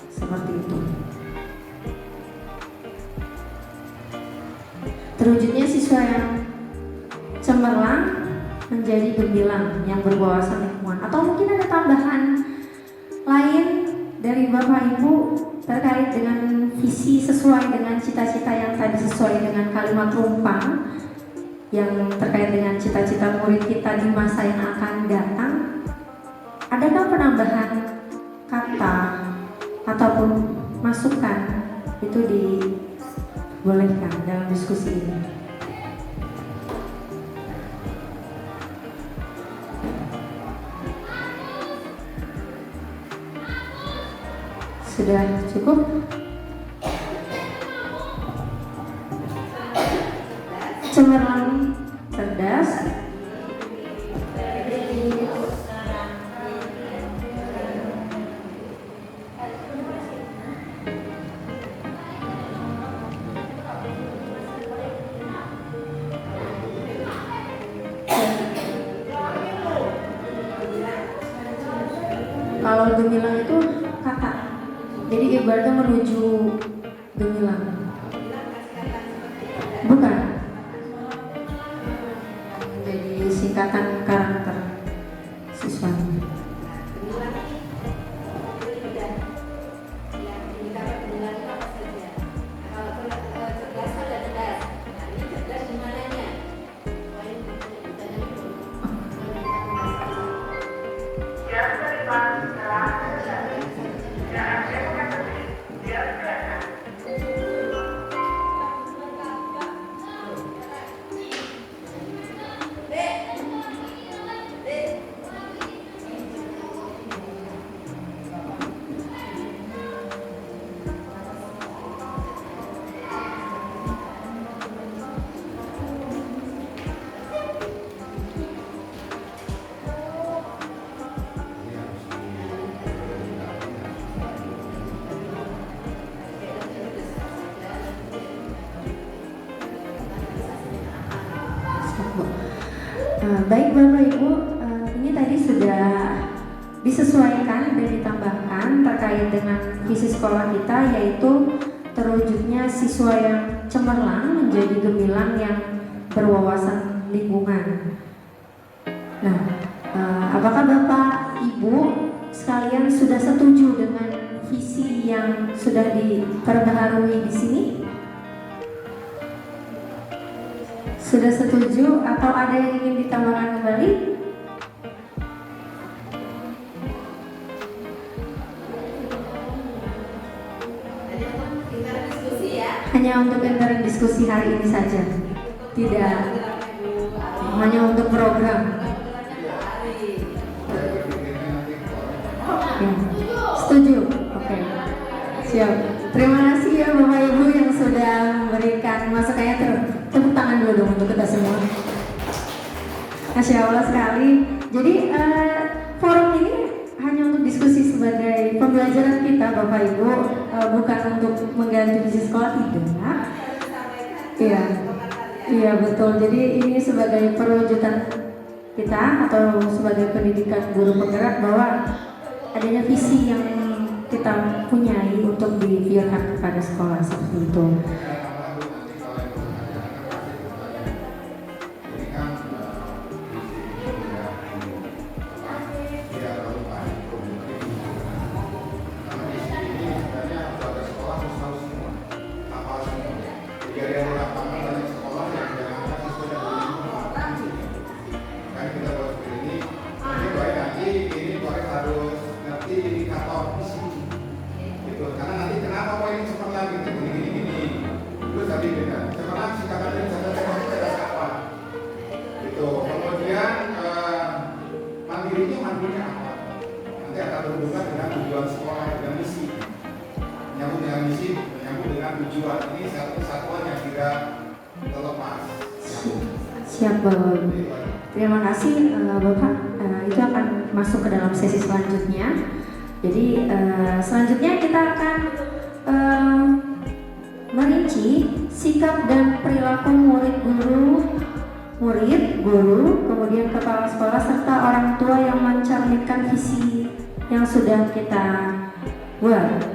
S3: seperti itu. Terwujudnya siswa yang cemerlang menjadi gemilang yang berwawasan lingkungan. Atau mungkin ada tambahan lain dari Bapak Ibu terkait dengan visi sesuai dengan cita-cita yang tadi sesuai dengan kalimat rumpang yang terkait dengan cita-cita murid kita di masa yang akan datang. Adakah penambahan kata ataupun masukan itu dibolehkan dalam diskusi ini? Sudah cukup? Cemerlang, cerdas, kalau gemilang itu kakak, jadi ibaratnya menuju gemilang. Bukan. Jadi singkatan karakter siswanya. Baik Bapak Ibu, ini tadi sudah disesuaikan dan ditambahkan terkait dengan visi sekolah kita, yaitu terwujudnya siswa yang cemerlang menjadi gemilang yang berwawasan lingkungan. Nah, apakah Bapak Ibu sekalian sudah setuju dengan visi yang sudah diperbaharui di sini? Sudah setuju atau ada yang ingin ditambahkan kembali? Hanya untuk intern diskusi hari ini saja, tidak hanya untuk program. Ya. Setuju? Oke. Siap. Terima kasih ya Bapak Ibu yang sudah memberikan masukannya. Tepuk tangan dulu dong untuk kita semua. Masya Allah sekali. Jadi forum ini hanya untuk diskusi sebagai pembelajaran kita Bapak Ibu, bukan untuk mengganti visi sekolah, tidak. Iya, iya betul. Jadi ini sebagai perwujudan kita atau sebagai pendidikan guru penggerak bahwa adanya visi yang kita punyai untuk dibiarkan kepada sekolah seperti itu. Siap Bapak. Terima kasih Bapak. Itu akan masuk ke dalam sesi selanjutnya. Jadi selanjutnya kita akan merinci sikap dan perilaku murid, guru, kemudian kepala sekolah serta orang tua yang mencerminkan visi yang sudah kita buat.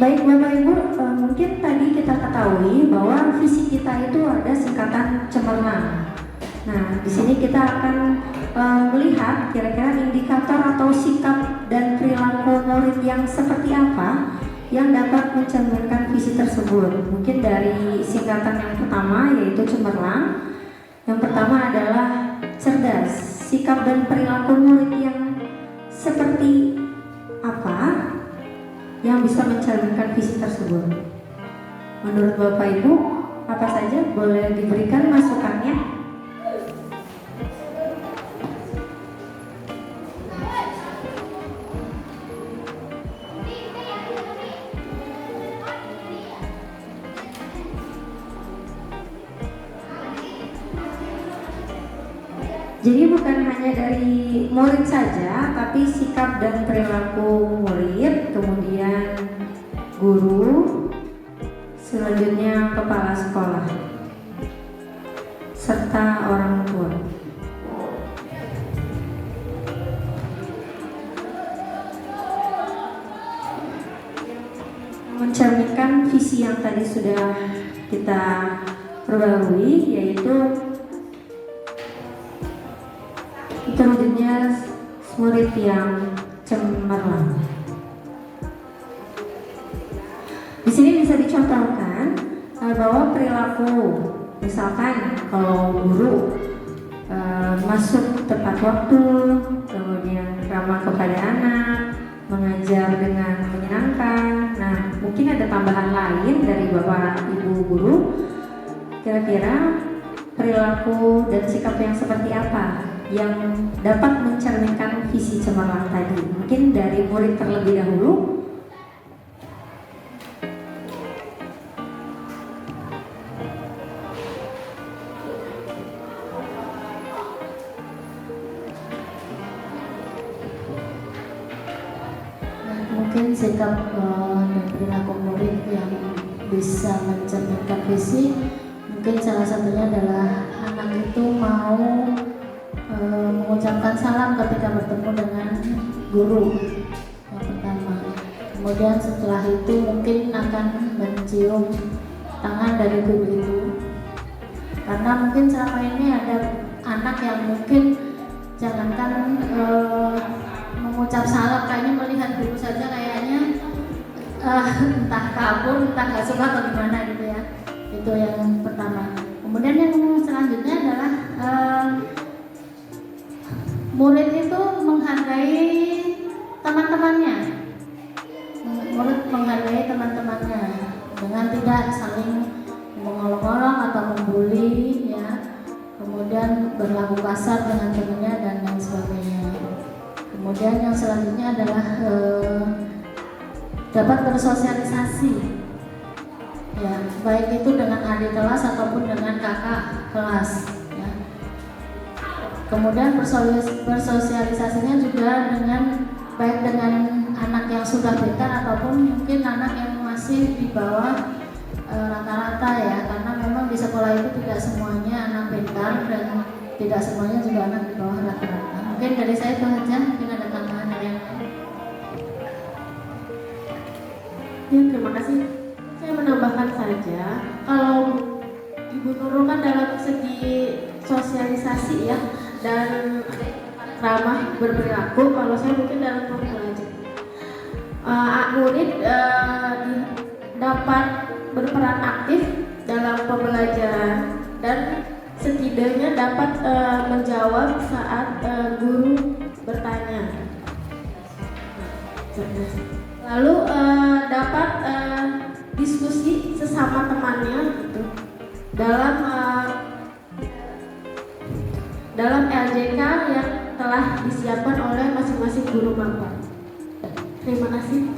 S3: Baik Bapak Ibu, mungkin tadi kita ketahui bahwa visi kita itu ada singkatan cemerlang. Nah, di sini kita akan melihat kira-kira indikator atau sikap dan perilaku murid yang seperti apa yang dapat mencerminkan visi tersebut. Mungkin dari singkatan yang pertama yaitu cemerlang. Yang pertama adalah cerdas. Sikap dan perilaku murid yang seperti apa yang bisa mencerminkan visi tersebut? Menurut Bapak Ibu, apa saja? Boleh diberikan masukannya? Jadi bukan hanya dari murid saja, tapi sikap dan perilaku murid, kemudian guru, selanjutnya kepala sekolah, serta orang tua. Mencerminkan visi yang tadi sudah kita perbarui, yaitu terwujudnya murid yang cemerlang. Di sini bisa dicontohkan bahwa perilaku, misalkan kalau guru masuk tepat waktu, kemudian ramah kepada anak, mengajar dengan menyenangkan. Nah, mungkin ada tambahan lain dari Bapak Ibu guru. Kira-kira perilaku dan sikap yang seperti apa yang dapat mencerminkan visi cemerlang tadi? Mungkin dari murid terlebih dahulu.
S4: Mungkin sikap dan perilaku murid yang bisa mencerminkan visi, mungkin salah satunya adalah anak itu mau mengucapkan salam ketika bertemu dengan guru yang pertama. Kemudian setelah itu mungkin akan mencium tangan dari guru itu, karena mungkin selama ini ada anak yang mungkin jangankan mengucap salam, kayaknya melihat guru saja kayaknya entah kabur, entah nggak suka atau gimana gitu ya. Itu yang pertama. Kemudian yang selanjutnya adalah murid itu menghargai teman-temannya. Murid menghargai teman-temannya dengan tidak saling mengolok-olok atau membuli ya. Kemudian berlaku kasar dengan temannya dan lain sebagainya. Kemudian yang selanjutnya adalah dapat bersosialisasi, ya, baik itu dengan adik kelas ataupun dengan kakak kelas. Ya. Kemudian bersosialisasinya juga dengan baik dengan anak yang sudah pintar ataupun mungkin anak yang masih di bawah rata-rata ya, karena memang di sekolah itu tidak semuanya anak pintar dan tidak semuanya juga anak di bawah rata-rata. Mungkin dari saya itu saja, mungkin ada tambahan dari yang lain.
S5: Ya, terima kasih. Saya menambahkan saja, kalau Ibu Nurul kan dalam segi sosialisasi ya dan ramah berperilaku, kalau saya mungkin dalam pembelajaran. Murid dapat berperan aktif dalam pembelajaran dan setidaknya dapat menjawab saat guru bertanya. Lalu dapat diskusi sesama temannya gitu dalam LJK yang telah disiapkan oleh masing-masing guru maba. Terima kasih.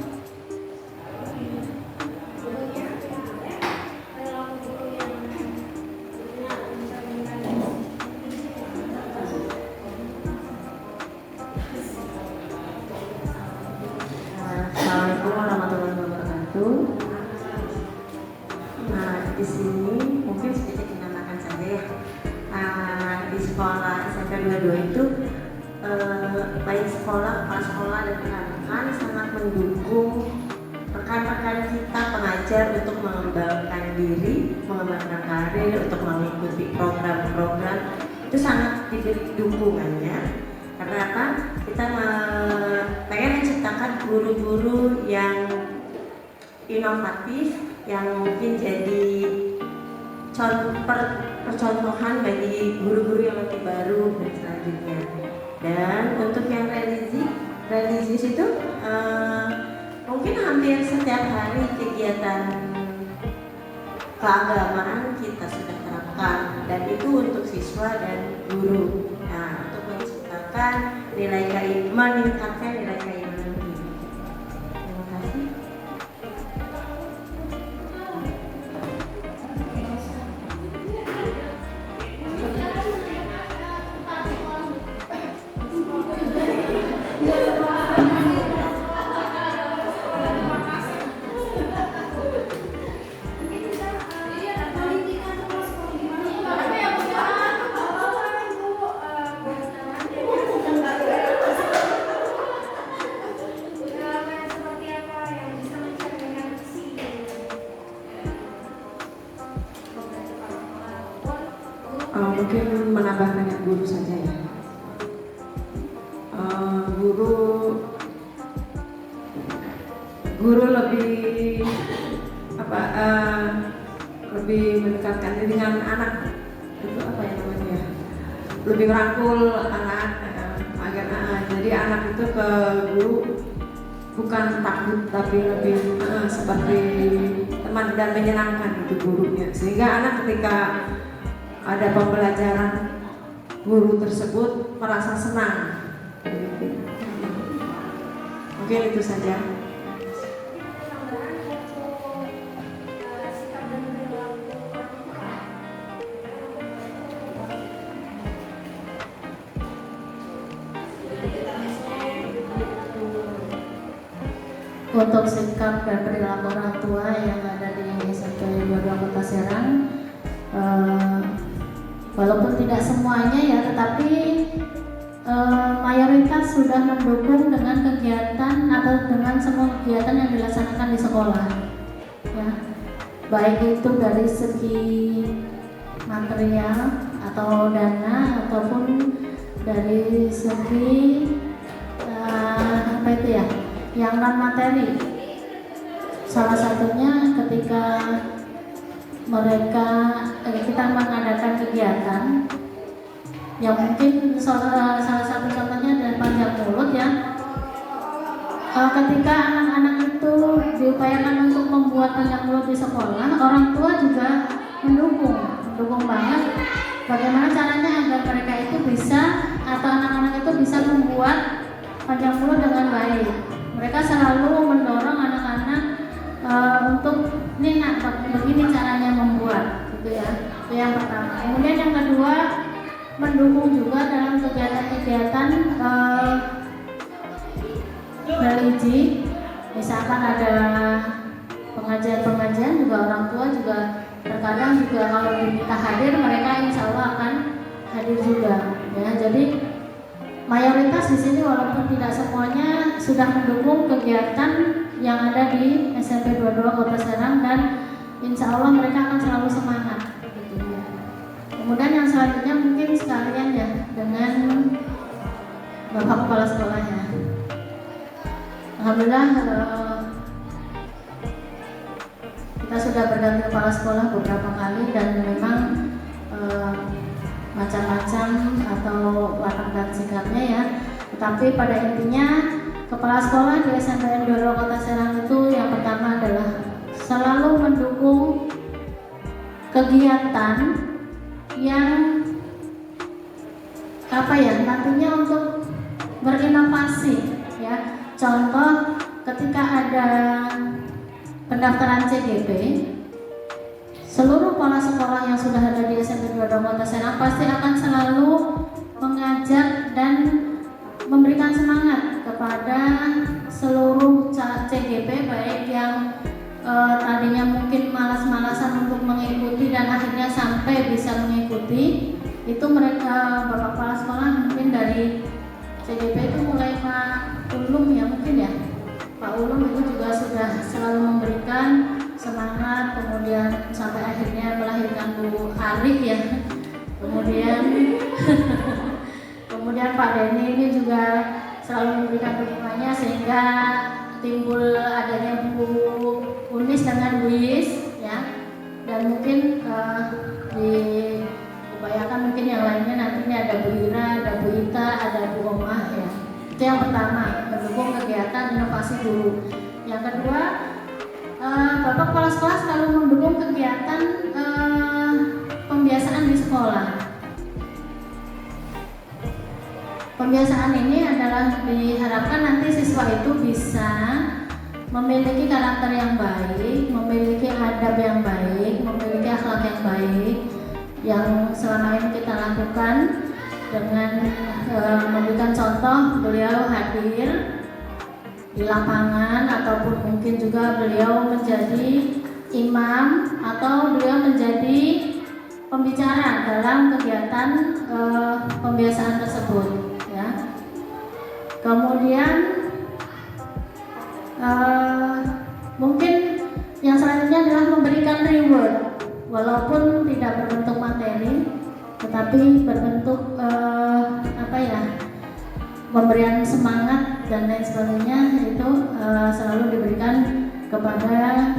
S1: Assalamualaikum warahmatullahi wabarakatuh. Nah, di sini mungkin sedikit menambahkan saja ya. Di sekolah SMK 22 itu baik sekolah, kepala sekolah dan rekan-rekan sangat mendukung rekan-rekan kita pengajar untuk mengembangkan diri, mengembangkan karir, untuk mengikuti program-program
S4: itu sangat diberi dukungannya. Karena apa? Kita pengen menciptakan guru-guru yang inovatif, yang mungkin jadi percontohan bagi guru-guru yang lebih baru dan selanjutnya. Dan untuk yang religius itu mungkin hampir setiap hari kegiatan keagamaan kita sudah terapkan, dan itu untuk siswa dan guru. Nah, untuk menciptakan meningkatkan nilai keimanan diri. Terima kasih.
S3: Mungkin menambahkan yang guru saja ya. Guru lebih lebih mendekatkan diri dengan anak, itu apa ya namanya ya, lebih merangkul anak agar jadi anak itu ke guru bukan takut tapi lebih seperti teman dan menyenangkan itu gurunya, sehingga anak ketika ada pembelajaran guru tersebut merasa senang. Mungkin itu saja.
S5: Untuk sikap dan perilaku orang tua yang ada di SMP 22 Kota Serang, walaupun tidak semuanya ya, tetapi mayoritas sudah mendukung dengan kegiatan atau dengan semua kegiatan yang dilaksanakan di sekolah, ya, baik itu dari segi material atau dana ataupun dari segi apa itu ya, yang non materi. Salah satunya ketika kita mengadakan kegiatan yang mungkin salah satu contohnya adalah panjang mulut ya. Ketika anak-anak itu diupayakan untuk membuat panjang mulut di sekolah, orang tua juga mendukung banget bagaimana caranya agar mereka itu bisa, atau anak-anak itu bisa membuat panjang mulut dengan baik. Mereka selalu mendorong anak-anak untuk ini nak, begini caranya membuat, gitu ya. Itu yang pertama. Kemudian yang kedua, mendukung juga dalam kegiatan-kegiatan religi. Misalkan ada pengajian-pengajian, juga orang tua juga terkadang juga kalau diminta hadir, mereka insya Allah akan hadir juga. Ya, jadi mayoritas di sini walaupun tidak semuanya sudah mendukung kegiatan yang ada di SMP 22 Kota Serang, dan insya Allah mereka akan selalu semangat. Gitu ya. Kemudian yang selanjutnya mungkin sekalian ya dengan Bapak Kepala Sekolahnya. Alhamdulillah kita sudah berganti kepala sekolah beberapa kali, dan memang macam-macam atau latar dan sikapnya ya. Tetapi pada intinya kepala sekolah di SMPN 22 Kota Serang itu yang pertama adalah selalu mendukung kegiatan yang nantinya untuk berinovasi ya. Contoh ketika ada pendaftaran CGP, seluruh kepala sekolah yang sudah ada di SMP 22 Kota Serang pasti akan selalu mengajak dan memberikan semangat kepada seluruh CGP, baik yang tadinya mungkin malas-malasan untuk mengikuti dan akhirnya sampai bisa mengikuti. Itu mereka Bapak Kepala Sekolah mungkin dari CGP itu mulai Pak Ulum ya, mungkin ya Pak Ulum itu juga sudah selalu memberikan semangat, kemudian sampai akhirnya melahirkan Bu Arif ya, Kemudian kemudian Pak Denny ini juga selalu memberikan dukungannya sehingga timbul adanya Bu Unis dengan Bu Is ya. Dan mungkin diupayakan mungkin yang lainnya nantinya ada Bu Ira, ada Bu Ita, ada Bu Omah ya. Itu yang pertama, mendukung kegiatan inovasi guru. Yang kedua, Bapak Kepala Sekolah selalu mendukung kegiatan pembiasaan di sekolah. Pembiasaan ini adalah diharapkan nanti siswa itu bisa memiliki karakter yang baik, memiliki adab yang baik, memiliki akhlak yang baik, yang selama ini kita lakukan dengan memberikan contoh. Beliau hadir di lapangan ataupun mungkin juga beliau menjadi imam atau beliau menjadi pembicara dalam kegiatan pembiasaan tersebut ya. Kemudian mungkin yang selanjutnya adalah memberikan reward, walaupun tidak berbentuk materi, tetapi berbentuk pemberian semangat dan lain sebagainya, itu selalu diberikan kepada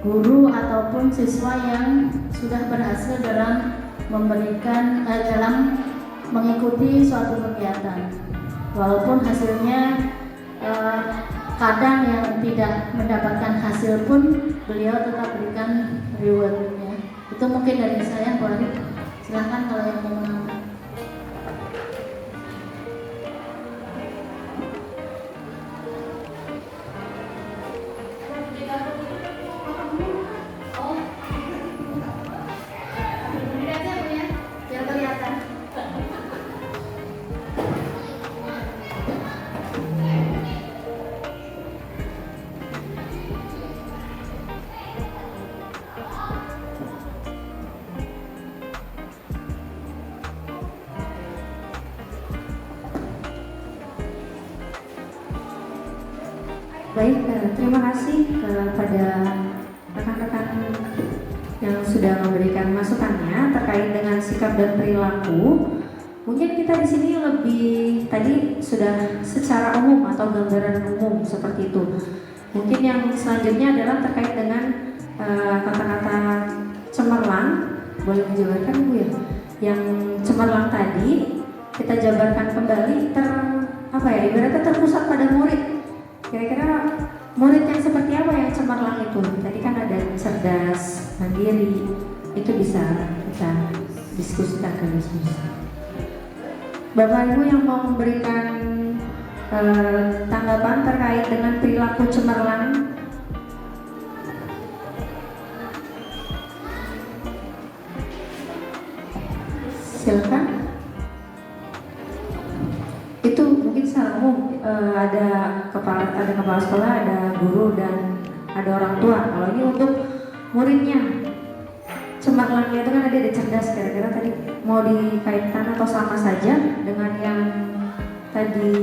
S5: guru ataupun siswa yang sudah berhasil dalam memberikan dalam mengikuti suatu kegiatan, walaupun hasilnya kadang yang tidak mendapatkan hasil pun beliau tetap berikan rewardnya. Itu mungkin dari saya, Bu Arif. Silahkan kalau yang mau menambah.
S3: Baik, terima kasih kepada rekan-rekan yang sudah memberikan masukannya terkait dengan sikap dan perilaku. Mungkin kita di sini lebih tadi sudah secara umum atau gambaran umum seperti itu. Mungkin yang selanjutnya adalah terkait dengan kata-kata cemerlang. Boleh dijabarkan Bu ya? Yang cemerlang tadi kita jabarkan kembali ibaratnya terpusat pada murid. Kira-kira murid yang seperti apa yang cemerlang itu? Tadi kan ada cerdas, mandiri, itu bisa kita diskusikan ke diskusi. Bapak Ibu yang mau memberikan tanggapan terkait dengan perilaku cemerlang, silakan. Itu mungkin secara umum ada kepala sekolah, ada guru dan ada orang tua. Kalau ini untuk muridnya, cemerlangnya itu kan ada cerdas. Kira-kira tadi mau dikaitkan atau sama saja dengan yang tadi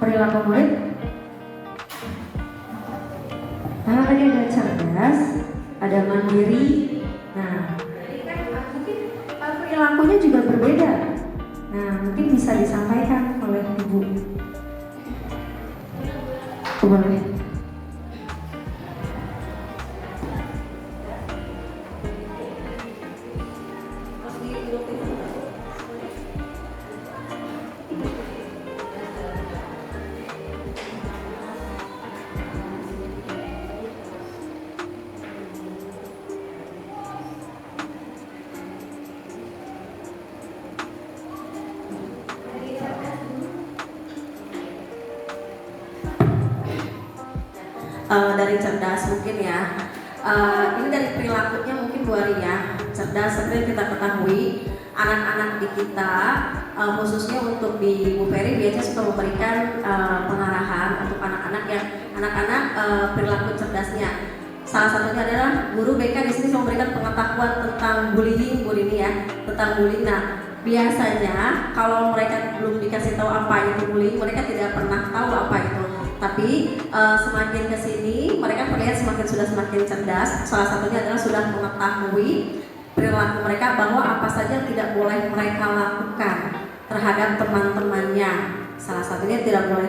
S3: perilaku murid? Nah, tadi ada cerdas, ada mandiri. Nah, mungkin perilakunya juga berbeda. Nah, mungkin bisa disampaikan oleh Ibu. Boleh.
S4: Dari cerdas mungkin ya, ini dari perilakunya mungkin Bu Aria. Cerdas seperti yang kita ketahui, anak-anak di kita khususnya untuk di Bu Peri biasanya suka memberikan pengarahan untuk anak-anak yang perilaku cerdasnya. Salah satunya adalah guru BK di sini memberikan pengetahuan tentang bullying ya, tentang bullying. Nah, biasanya kalau mereka belum dikasih tahu apa itu bullying, mereka tidak pernah tahu apa itu. Tapi semakin kesini mereka terlihat sudah semakin cerdas. Salah satunya adalah sudah mengetahui perilaku mereka, bahwa apa saja tidak boleh mereka lakukan terhadap teman-temannya. Salah satunya tidak boleh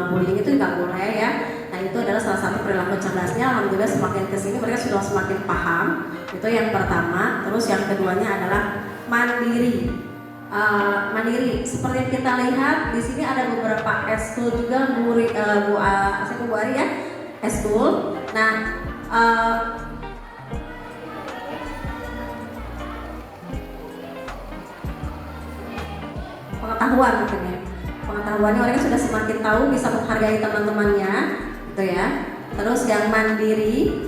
S4: bullying, itu nggak boleh ya. Nah itu adalah salah satu perilaku cerdasnya. Alhamdulillah semakin kesini mereka sudah semakin paham. Itu yang pertama. Terus yang keduanya adalah mandiri. Mandiri. Seperti yang kita lihat di sini ada beberapa eskul juga, Bu Ari ya, eskul. Nah pengetahuan mungkin ya. Pengetahuannya mereka sudah semakin tahu, bisa menghargai teman-temannya, gitu ya. Terus yang mandiri,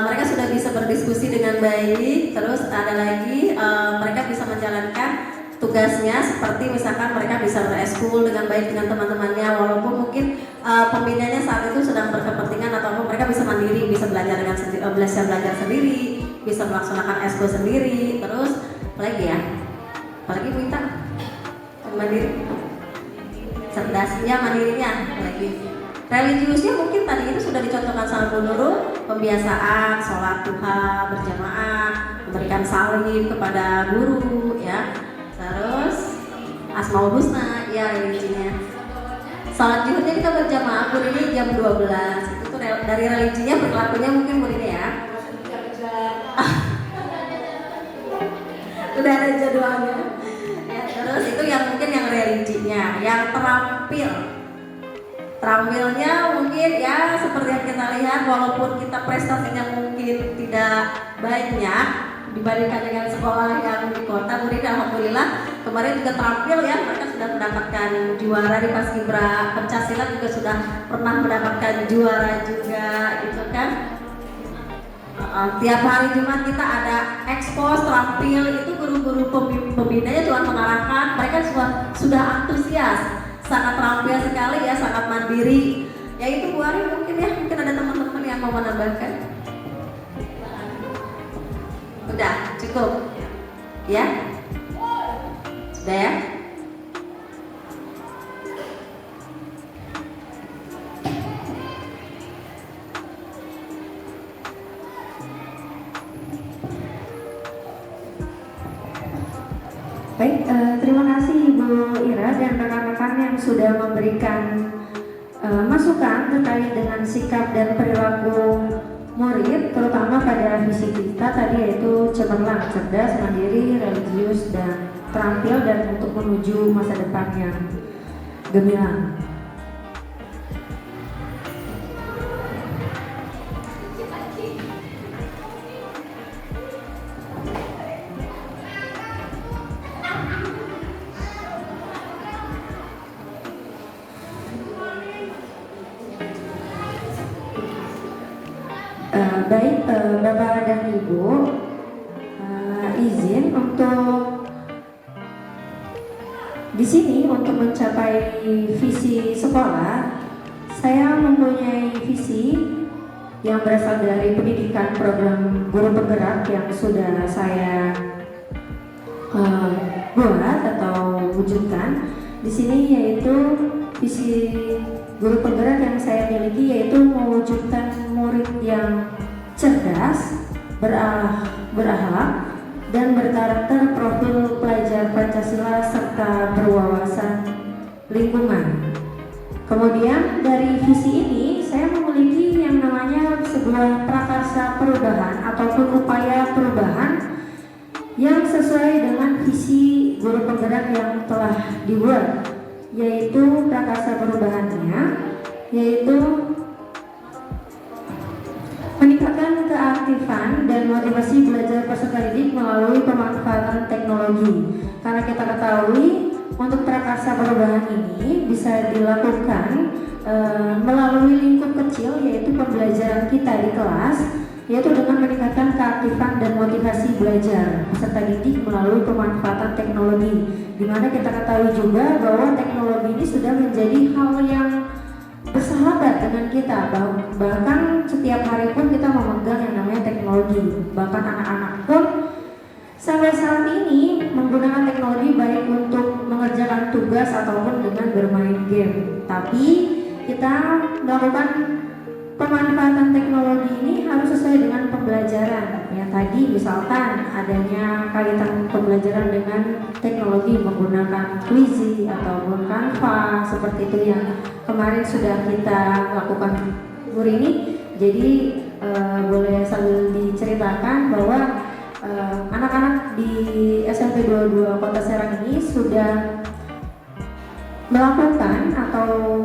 S4: mereka sudah bisa berdiskusi dengan baik. Terus ada lagi mereka bisa menjalankan tugasnya, seperti misalkan mereka bisa bereskul dengan baik dengan teman-temannya, walaupun mungkin pembinanya saat itu sedang berkepentingan, ataupun mereka bisa mandiri, bisa belajar dengan belajar sendiri, bisa melaksanakan eskul sendiri. Terus apalagi ya, apalagi Bu Ita, mandiri, cerdasnya, mandirinya, apalagi religiusnya mungkin tadi itu sudah dicontohkan sama Bu Nurul, pembiasaan sholat duha berjamaah, memberikan salim kepada guru ya. Terus Asmaul Husna ya religinya. Salat zuhurnya kita berjamaah Bu ini jam 12. Itu dari religinya, perilakunya mungkin Bu ini ya. Udah ada jadwalnya. Ya, terus itu yang mungkin yang religinya, yang terampilnya mungkin ya seperti yang kita lihat, walaupun kita prestasinya mungkin tidak banyak dibandingkan dengan sekolah yang di kota, Bu Rina alhamdulillah kemarin juga terampil ya, mereka sudah mendapatkan juara di Paskibra Pencaksilat, juga sudah pernah mendapatkan juara juga gitu kan. Tiap hari Jumat kita ada ekspos terampil, itu guru-guru pembinanya cuma mengarahkan, mereka sudah antusias, sangat terampil sekali ya, sangat mandiri. Ya itu Bu Ari mungkin ya, mungkin ada teman-teman yang mau menambahkan. Udah cukup ya, sudah ya.
S3: Baik, terima kasih Ibu Ira dan rekan-rekan yang sudah memberikan masukan terkait dengan sikap dan perilaku murid, terutama pada visi kita tadi, yaitu cemerlang, cerdas, mandiri, religius, dan terampil, dan untuk menuju masa depan yang gemilang. Baik, Bapak dan Ibu, izin untuk di sini untuk mencapai visi sekolah, saya mempunyai visi yang berasal dari pendidikan program guru penggerak yang sudah saya buat atau wujudkan di sini, yaitu visi guru penggerak yang saya miliki, yaitu mewujudkan murid yang cerdas, berakhlak, dan berkarakter, profil pelajar Pancasila, serta berwawasan lingkungan. Kemudian dari visi ini saya memiliki yang namanya sebuah prakarsa perubahan ataupun upaya perubahan yang sesuai dengan visi guru penggerak yang telah dibuat, yaitu prakarsa perubahannya yaitu meningkatkan keaktifan dan motivasi belajar peserta didik melalui pemanfaatan teknologi. Karena kita ketahui untuk prakarsa perubahan ini bisa dilakukan melalui lingkup kecil, yaitu pembelajaran kita di kelas, yaitu dengan meningkatkan keaktifan dan motivasi belajar peserta didik melalui pemanfaatan teknologi. Dimana kita ketahui juga bahwa teknologi ini sudah menjadi hal yang bersahabat dengan kita, bahkan setiap hari pun kita memegang yang namanya teknologi. Bahkan anak-anak pun sampai saat ini menggunakan teknologi baik untuk mengerjakan tugas tugas ataupun dengan bermain game. Tapi kita melakukan pemanfaatan teknologi ini harus sesuai dengan pembelajaran. Ya tadi misalkan adanya kaitan pembelajaran dengan teknologi menggunakan Quizy ataupun Canva seperti itu yang kemarin sudah kita lakukan ini. Jadi boleh sambil diceritakan bahwa anak-anak di SMP 22 Kota Serang ini sudah melakukan atau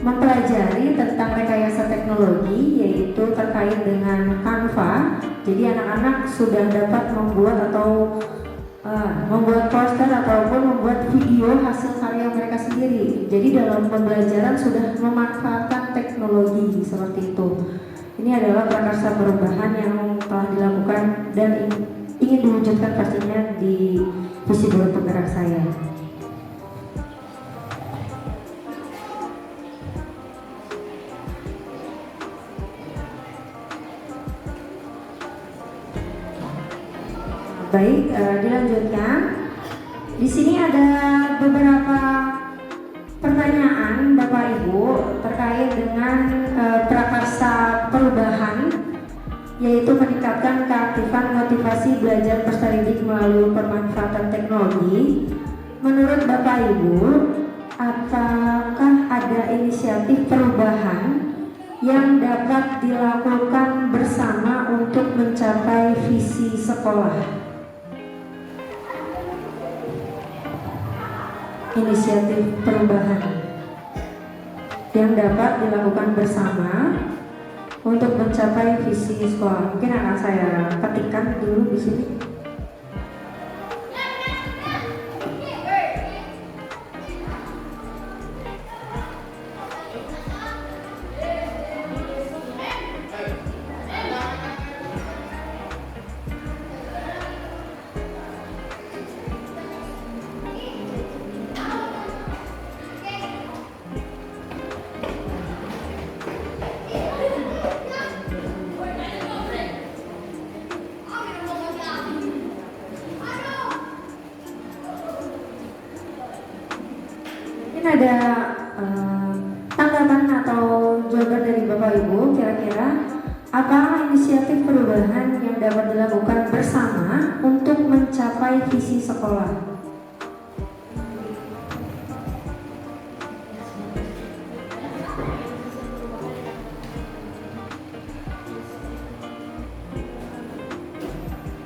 S3: mempelajari tentang rekayasa teknologi, yaitu terkait dengan Canva. Jadi anak-anak sudah dapat membuat atau membuat poster ataupun membuat video hasil karya mereka sendiri. Jadi dalam pembelajaran sudah memanfaatkan teknologi seperti itu. Ini adalah prakarsa perubahan yang telah dilakukan dan ingin diwujudkan pastinya di visi board penggerak saya. Baik, dilanjutkan. Di sini ada beberapa pertanyaan Bapak Ibu terkait dengan prakarsa perubahan, yaitu meningkatkan keaktifan motivasi belajar peserta didik melalui pemanfaatan teknologi. Menurut Bapak Ibu, apakah ada inisiatif perubahan yang dapat dilakukan bersama untuk mencapai visi sekolah? Inisiatif perubahan yang dapat dilakukan bersama untuk mencapai visi sekolah. Mungkin akan saya ketikkan dulu di sini. Ada tanggapan atau jawaban dari Bapak Ibu, kira-kira apa inisiatif perubahan yang dapat dilakukan bersama untuk mencapai visi sekolah?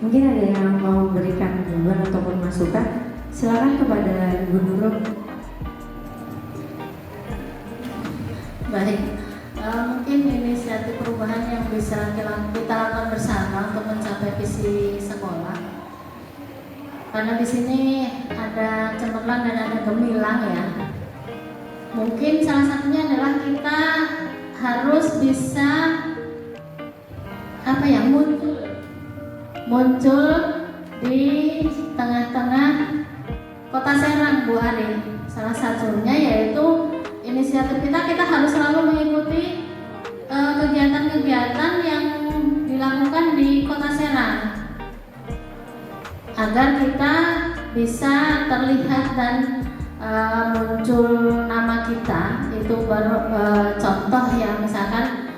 S3: Mungkin ada yang mau memberikan jawaban ataupun masukan? Silakan kepada Ibu Nurul.
S5: Baik, mungkin inisiatif perubahan yang bisa kita lakukan bersama untuk mencapai visi sekolah. Karena di sini ada cemerlang dan ada gemilang ya. Mungkin salah satunya adalah kita harus bisa muncul di tengah-tengah Kota Serang, Bu Ari. Salah satunya yaitu inisiatif kita harus selalu mengikuti kegiatan-kegiatan yang dilakukan di Kota Serang agar kita bisa terlihat dan muncul nama kita. Itu baru contoh ya, misalkan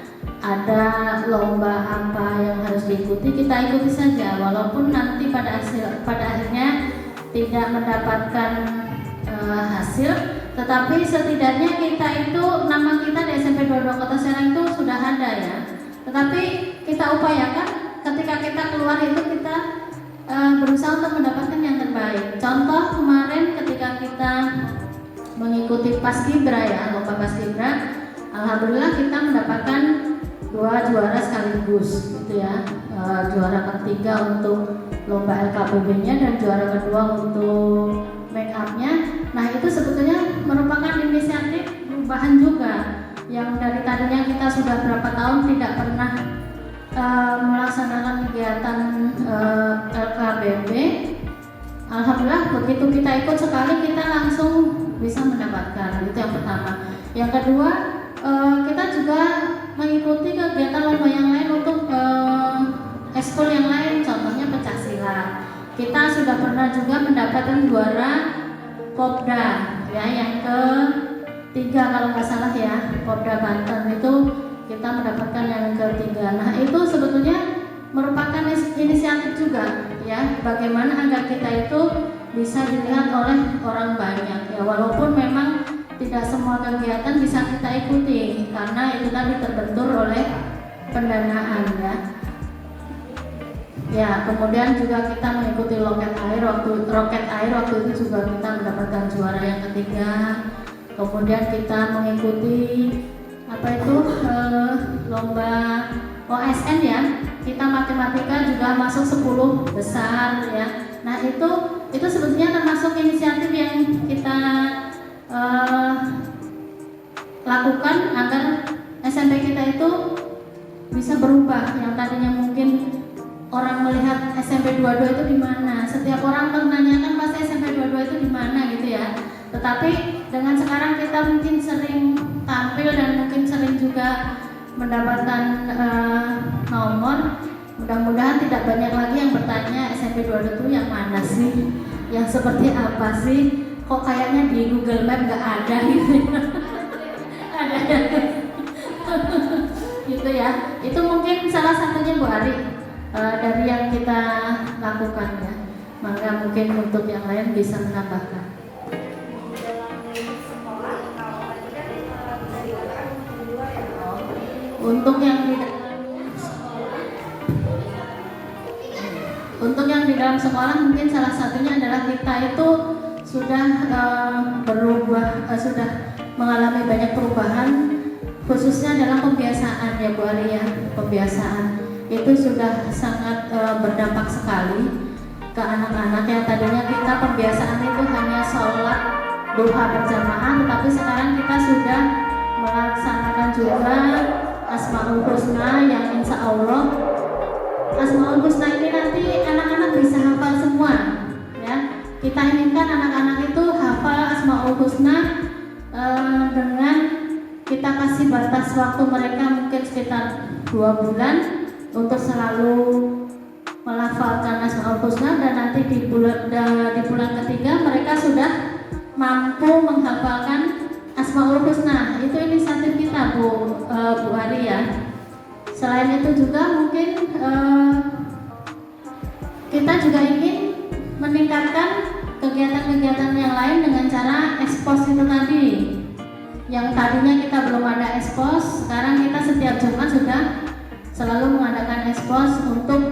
S5: ada lomba apa yang harus diikuti, kita ikuti saja walaupun nanti pada akhirnya tidak mendapatkan hasil, tetapi setidaknya kita itu nama kita di SMP 22 Kota Serang itu sudah ada ya. Tetapi kita upayakan ketika kita keluar itu kita berusaha untuk mendapatkan yang terbaik. Contoh kemarin ketika kita mengikuti Paskibra ya, lomba Paskibra, alhamdulillah kita mendapatkan 2 juara sekaligus gitu ya. Juara ketiga untuk lomba LKPB-nya dan juara kedua untuk make up-nya. Nah, itu sebetulnya merupakan inisiatif perubahan juga yang dari tadinya kita sudah berapa tahun tidak pernah melaksanakan kegiatan LKPB. Alhamdulillah begitu kita ikut sekali kita langsung bisa mendapatkan. Itu yang pertama. Yang kedua, kita juga mengikuti kegiatan lomba yang lain untuk ekskul yang lain, contohnya pencak silat. Kita sudah pernah juga mendapatkan juara Popda ya. Yang ketiga kalau nggak salah ya, Polda Banten itu kita mendapatkan yang ketiga. Nah itu sebetulnya merupakan inisiatif juga ya, bagaimana agar kita itu bisa dilihat oleh orang banyak ya, walaupun memang tidak semua kegiatan bisa kita ikuti karena itu tadi terbentur oleh pendanaan ya. Ya, kemudian juga kita mengikuti Rocket Air waktu itu juga kita mendapatkan juara yang ketiga. Kemudian kita mengikuti lomba OSN ya. Kita matematika juga masuk 10 besar ya. Nah, itu sebetulnya termasuk inisiatif yang kita lakukan agar SMP kita itu bisa berubah. Yang tadinya mungkin orang melihat SMP 22 itu di mana, setiap orang menanyakan pasti SMP 22 itu di mana gitu ya. Tetapi dengan sekarang kita mungkin sering tampil dan mungkin sering juga mendapatkan nomor. Mudah-mudahan tidak banyak lagi yang bertanya SMP 22 itu yang mana sih, yang seperti apa sih, kok kayaknya di Google Map nggak ada gitu. Ada gitu ya. Itu mungkin salah satunya Bu Ari dari yang kita lakukan ya. Maka mungkin untuk yang lain bisa menambahkan. Untuk yang di dalam sekolah mungkin salah satunya adalah kita itu sudah sudah mengalami banyak perubahan, khususnya dalam pembiasaan ya Bu Ari ya. Pembiasaan itu sudah sangat berdampak sekali ke anak-anak yang tadinya kita pembiasaan itu hanya sholat duha berjamaah, tetapi sekarang kita sudah melaksanakan juga Asmaul Husna yang insya Allah Asmaul Husna ini nanti anak-anak bisa hafal semua ya. Kita inginkan anak-anak itu hafal Asmaul Husna dengan kita kasih batas waktu mereka mungkin sekitar 2 bulan untuk selalu melafalkan Asmaul Husna, dan nanti di bulan ketiga mereka sudah mampu menghafalkan Asmaul Husna. Itu inisiatif kita Bu Ari ya. Selain itu juga mungkin kita juga ingin meningkatkan kegiatan-kegiatan yang lain dengan cara ekspos itu tadi. Yang tadinya kita belum ada ekspos, sekarang kita setiap Jumat sudah selalu mengadakan ekspos untuk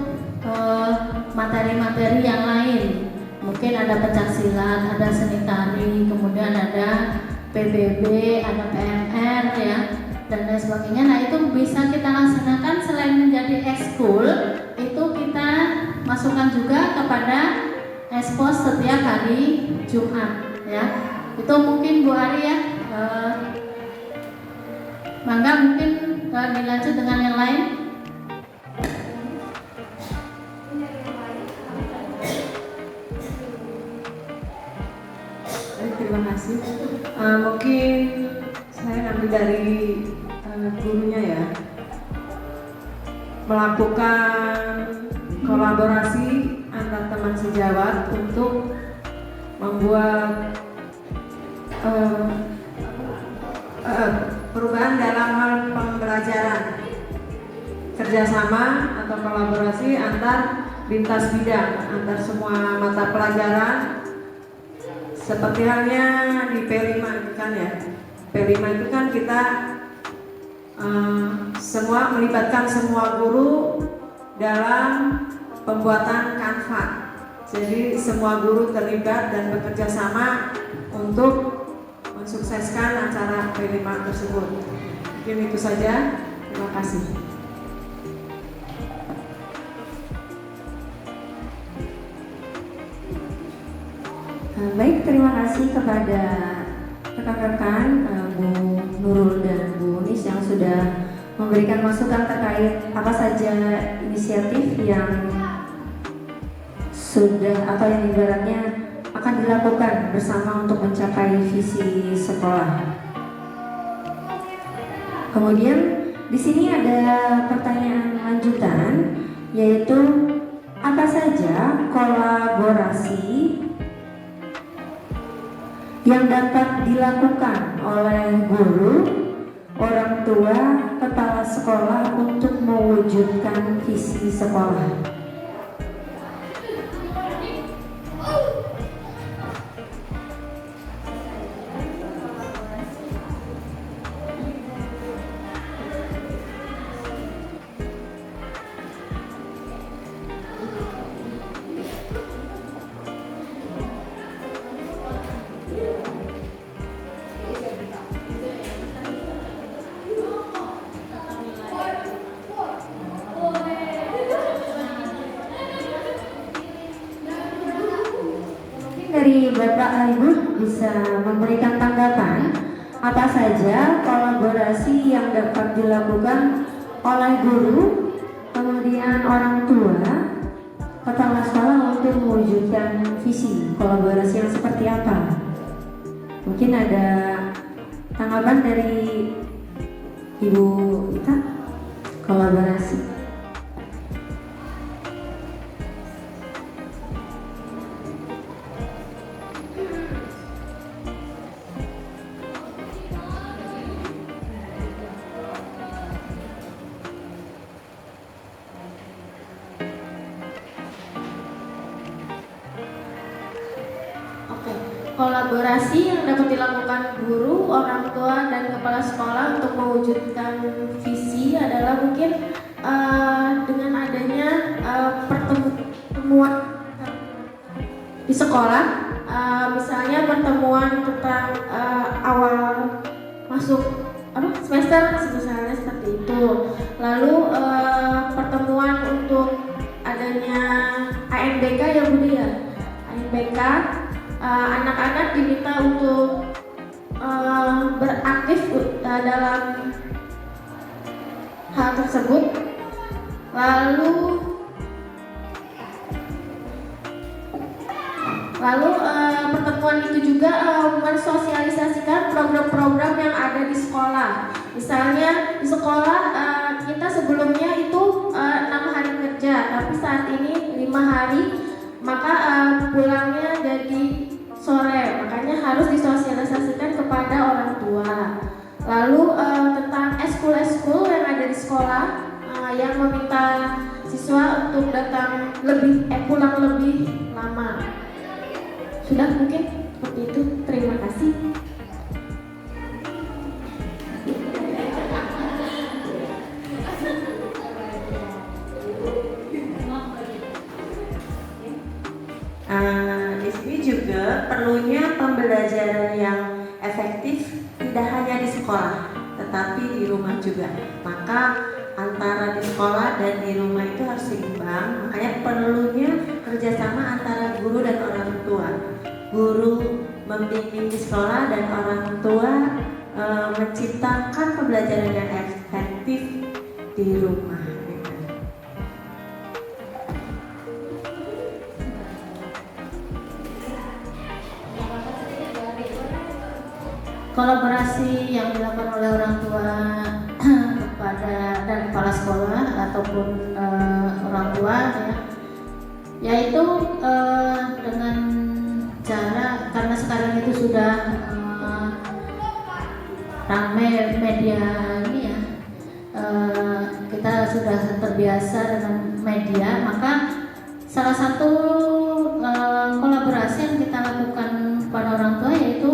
S5: materi-materi yang lain. Mungkin ada pencaksilat, ada seni tari, kemudian ada PBB, ada PMR ya, dan lain sebagainya. Nah itu bisa kita laksanakan selain menjadi ekskul, itu kita masukkan juga kepada ekspos setiap hari Jumat ya. Itu mungkin Bu Ari ya. Mangga mungkin dilanjut dengan yang lain.
S1: Terima kasih. Mungkin saya ngambil dari gurunya ya, melakukan kolaborasi antar teman sejawat untuk membuat perubahan dalam hal pembelajaran, kerjasama atau kolaborasi antar lintas bidang, antar semua mata pelajaran. Seperti halnya di P5 itu kan ya, P5 itu kan kita semua melibatkan semua guru dalam pembuatan Canva. Jadi semua guru terlibat dan bekerja sama untuk mensukseskan acara P5 tersebut. Mungkin itu saja. Terima kasih.
S3: Baik, terima kasih kepada rekan-rekan Bu Nurul dan Bu Unis yang sudah memberikan masukan terkait apa saja inisiatif yang sudah atau yang ibaratnya akan dilakukan bersama untuk mencapai visi sekolah. Kemudian di sini ada pertanyaan lanjutan, yaitu apa saja kolaborasi yang dapat dilakukan oleh guru, orang tua, kepala sekolah untuk mewujudkan visi sekolah? Dari Bapak Ibu bisa memberikan tanggapan apa saja kolaborasi yang dapat dilakukan oleh guru, kemudian orang tua, kepala sekolah untuk mewujudkan visi kolaborasi yang seperti apa? Mungkin ada tanggapan dari Ibu Ita, kolaborasi.
S5: Kolaborasi yang dapat dilakukan guru, orang tua, dan kepala sekolah untuk mewujudkan visi adalah mungkin dengan adanya pertemuan di sekolah, misalnya pertemuan tentang awal masuk semester misalnya seperti itu. Lalu pertemuan untuk adanya ANBK ya Budi ya, ANBK. Anak-anak diminta untuk beraktif dalam hal tersebut. Lalu pertemuan itu juga mensosialisasikan program-program yang ada di sekolah. Misalnya di sekolah kita sebelumnya itu 6 hari kerja, tapi saat ini 5 hari, maka pulangnya jadi sore, makanya harus disosialisasikan kepada orang tua. Lalu tentang eskul yang ada di sekolah yang meminta siswa untuk datang pulang lebih lama. Sudah mungkin seperti itu. Terima kasih.
S4: Di sini juga perlunya pembelajaran yang efektif tidak hanya di sekolah, tetapi di rumah juga. Maka antara di sekolah dan di rumah itu harus seimbang. Makanya perlunya kerjasama antara guru dan orang tua. Guru membimbing di sekolah dan orang tua menciptakan pembelajaran yang efektif di rumah.
S6: Kolaborasi yang dilakukan oleh orang tua kepada dan kepala sekolah ataupun orang tua yaitu dengan cara, karena sekarang itu sudah ramai media ini ya, kita sudah terbiasa dengan media, maka salah satu kolaborasi yang kita lakukan pada orang tua yaitu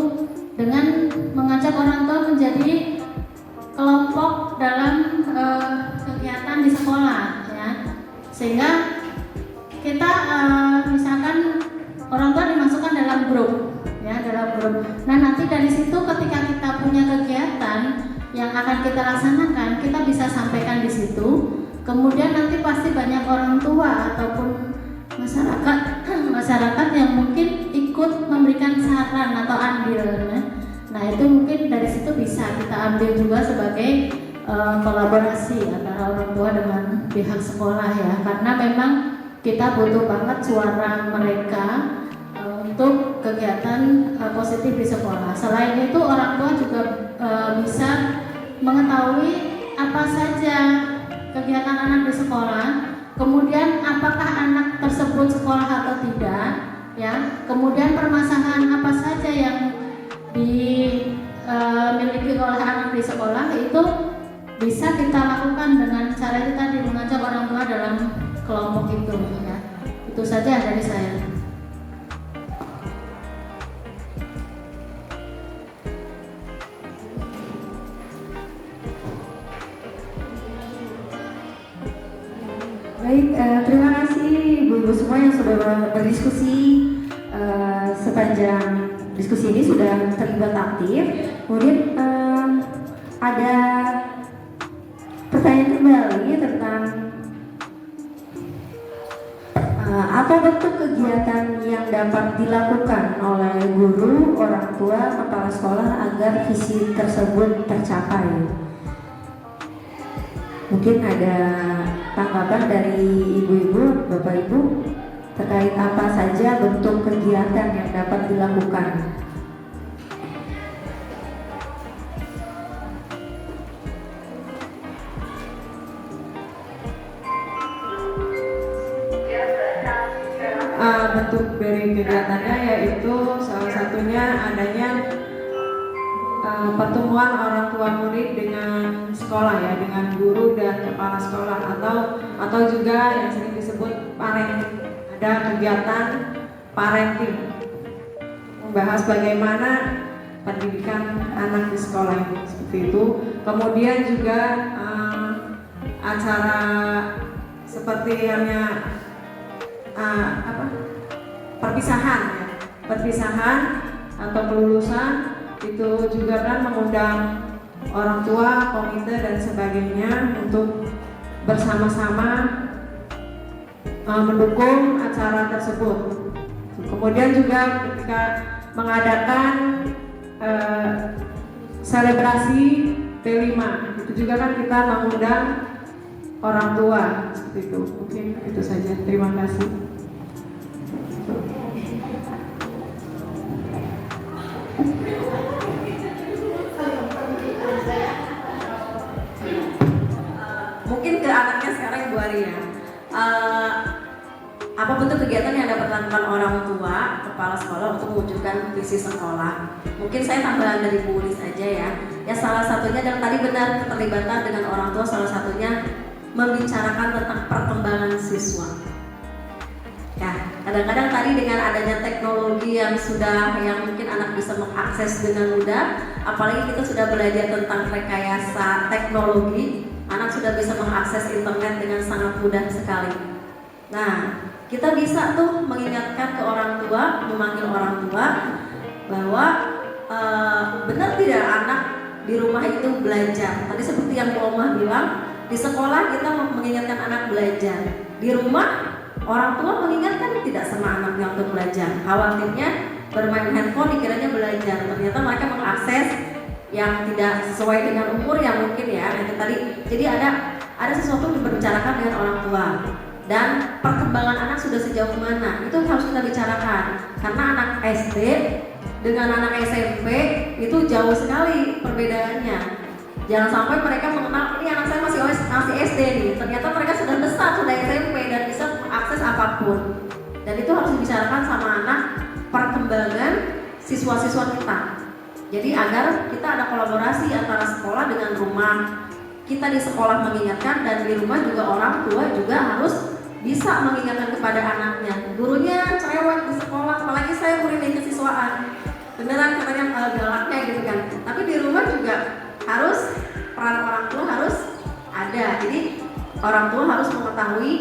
S6: dengan mengajak orang tua menjadi kelompok dalam kegiatan di sekolah ya, sehingga kita misalkan orang tua dimasukkan dalam grup ya, dalam grup. Nah nanti dari situ ketika kita punya kegiatan yang akan kita laksanakan, kita bisa sampaikan di situ. Kemudian nanti pasti banyak orang tua ataupun masyarakat yang mungkin ikut memberikan saran atau andil. Nah itu mungkin dari situ bisa kita ambil juga sebagai kolaborasi antara orang tua dengan pihak sekolah ya, karena memang kita butuh banget suara mereka untuk kegiatan positif di sekolah. Selain itu orang tua juga bisa mengetahui apa saja kegiatan anak di sekolah, kemudian apakah anak tersebut sekolah atau tidak ya, kemudian permasalahan apa saja yang dimiliki oleh anak di sekolah itu bisa kita lakukan dengan cara itu tadi, mengajak orang tua dalam kelompok itu ya. Itu saja dari saya.
S3: Baik, terima kasih ibu-ibu semua yang sudah berdiskusi sepanjang diskusi ini, sudah terlibat aktif. Kemudian ada pertanyaan kembali tentang apa bentuk kegiatan yang dapat dilakukan oleh guru, orang tua, kepala sekolah agar visi tersebut tercapai. Mungkin ada tanggapan dari ibu-ibu, bapak-ibu terkait apa saja bentuk kegiatan yang dapat dilakukan.
S7: Bentuk dari kegiatannya yaitu salah satunya adanya pertemuan orang tua murid dengan sekolah ya, dengan guru dan kepala sekolah, atau juga yang sering disebut parenting. Ada kegiatan parenting membahas bagaimana pendidikan anak di sekolah itu, seperti itu. Kemudian juga acara seperti halnya perpisahan atau kelulusan itu juga kan mengundang orang tua, komite dan sebagainya untuk bersama-sama mendukung acara tersebut. Kemudian juga ketika mengadakan selebrasi P5 itu juga kan kita mengundang orang tua, seperti itu. Mungkin itu saja. Terima kasih.
S4: Mungkin ke anaknya sekarang Ibu Aria. Apa bentuk kegiatan yang dapat dilakukan orang tua, kepala sekolah untuk mewujudkan visi sekolah? Mungkin saya tambahan dari Bu Ulis aja ya. Ya salah satunya, dan tadi benar keterlibatan dengan orang tua, salah satunya membicarakan tentang perkembangan siswa. Ya, kadang-kadang tadi dengan adanya teknologi yang mungkin anak bisa mengakses dengan mudah, apalagi kita sudah belajar tentang rekayasa teknologi, anak sudah bisa mengakses internet dengan sangat mudah sekali. Nah, kita bisa tuh mengingatkan ke orang tua, memanggil orang tua bahwa benar tidak anak di rumah itu belajar. Tadi seperti yang Bu Omah bilang, di sekolah kita mengingatkan anak belajar, di rumah orang tua mengingatkan tidak sama anaknya untuk belajar. Khawatirnya bermain handphone dikiranya belajar, ternyata mereka mengakses yang tidak sesuai dengan umur yang mungkin ya. Itu tadi, jadi ada sesuatu yang diperbicarakan dengan orang tua, dan perkembangan anak sudah sejauh mana itu harus kita bicarakan, karena anak SD dengan anak SMP itu jauh sekali perbedaannya. Jangan sampai mereka mengenal ini anak saya masih SD nih, ternyata mereka sudah besar, sudah SMP dan bisa mengakses apapun. Dan itu harus dibicarakan sama anak, perkembangan siswa-siswa kita. Jadi agar kita ada kolaborasi antara sekolah dengan rumah. Kita di sekolah mengingatkan, dan di rumah juga orang tua juga harus bisa mengingatkan kepada anaknya. Gurunya cerewet di sekolah, apalagi saya murid kesiswaan, beneran katanya galaknya gitu kan. Tapi di rumah juga harus, peran orang tua harus ada. Jadi orang tua harus mengetahui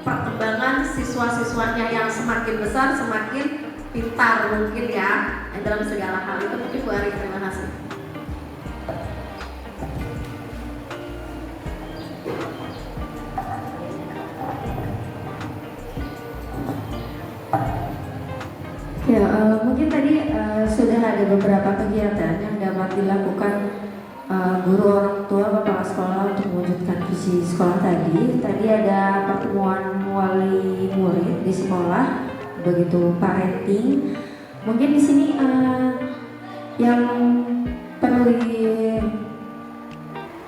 S4: perkembangan siswa-siswanya yang semakin besar semakin pintar mungkin ya dalam segala hal itu. Mungkin Bu Ari, terima kasih.
S3: Ya, mungkin tadi sudah ada beberapa kegiatan yang dapat dilakukan guru, orang tua, kepala sekolah untuk mewujudkan visi sekolah tadi. Tadi ada pertemuan wali murid di sekolah, begitu parenting. Mungkin di sini yang perlu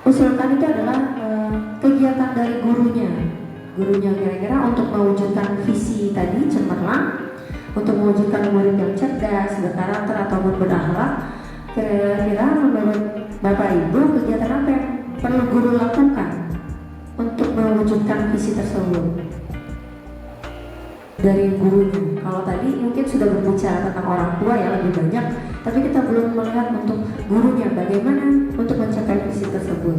S3: diusulkan itu adalah kegiatan dari gurunya kira-kira untuk mewujudkan visi tadi cemerlang, untuk mewujudkan murid yang cerdas, berkarakter ataupun berakhlak. Kira-kira menurut Bapak Ibu kegiatan apa yang perlu guru lakukan untuk mewujudkan visi tersebut dari gurunya? Kalau tadi mungkin sudah berbicara tentang orang tua ya lebih banyak, tapi kita belum melihat untuk gurunya bagaimana untuk mencapai visi tersebut.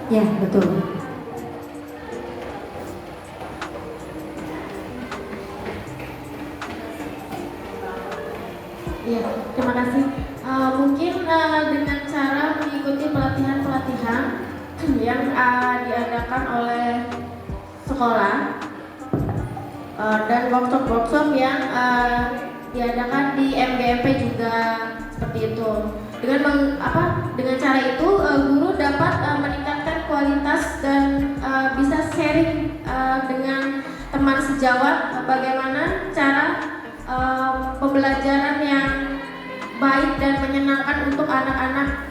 S3: Ya, betul.
S5: Iya, terima kasih. Mungkin dengan cara mengikuti pelatihan-pelatihan yang diadakan oleh sekolah dan workshop-workshop yang diadakan di MGMP juga seperti itu. Dengan cara itu guru dapat meningkatkan kualitas dan bisa sharing dengan teman sejawat bagaimana cara pembelajaran yang baik dan menyenangkan untuk anak-anak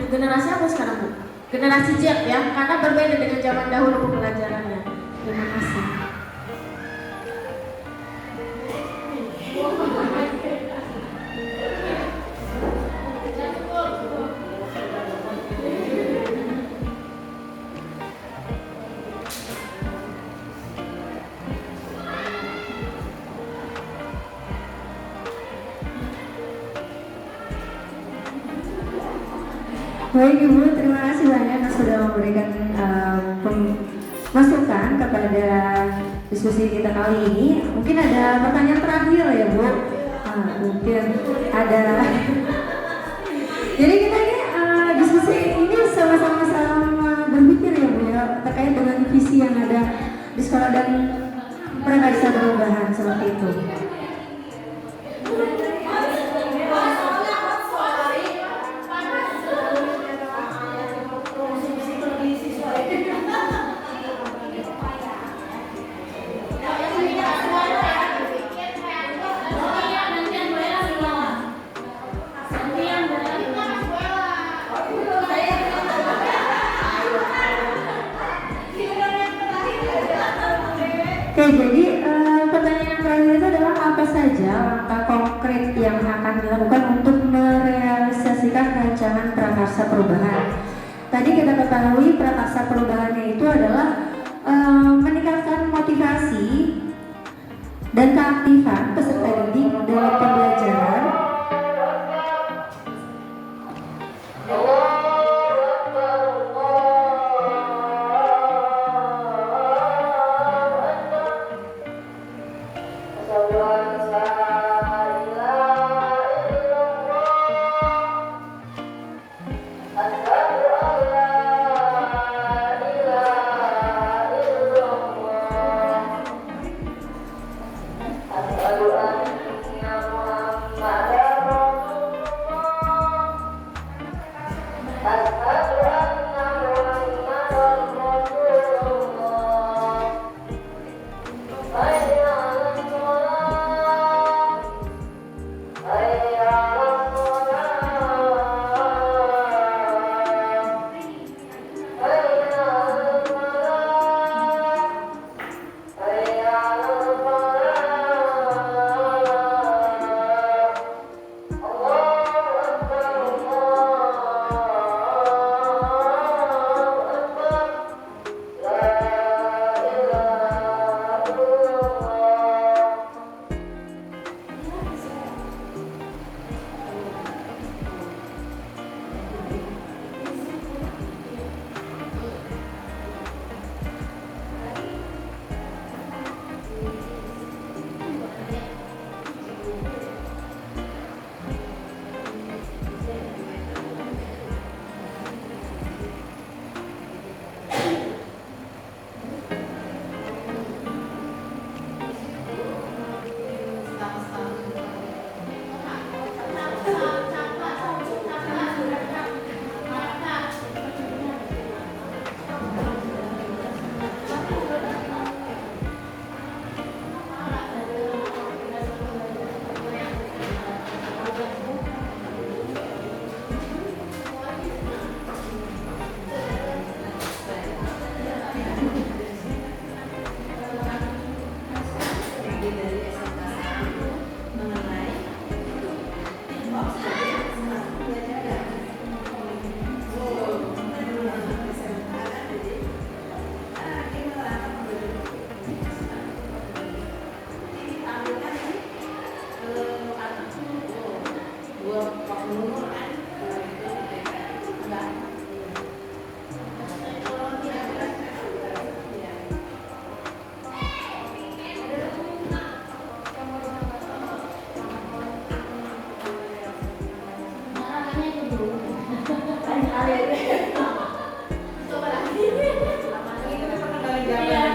S5: generasi apa sekarang Bu? Generasi Z ya, karena berbeda dengan zaman dahulu pembelajarannya. Terima kasih.
S3: Baik Ibu, terima kasih banyak yang sudah memberikan masukan kepada diskusi kita kali ini. Mungkin ada pertanyaan terakhir ya Bu? Mungkin ada. Jadi kita ini diskusi ini sama-sama berpikir ya Bu ya, terkait dengan visi yang ada di sekolah dan prakarsa perubahan seperti itu. Oke, jadi pertanyaan terakhir itu adalah apa saja langkah konkret yang akan dilakukan untuk merealisasikan rancangan prakarsa perubahan. Tadi kita ketahui prakarsa perubahannya itu adalah meningkatkan motivasi dan keaktifan peserta didik dalam pembelajaran.
S6: Coba lagi.
S1: Itu memang kendali zaman.
S6: Iya.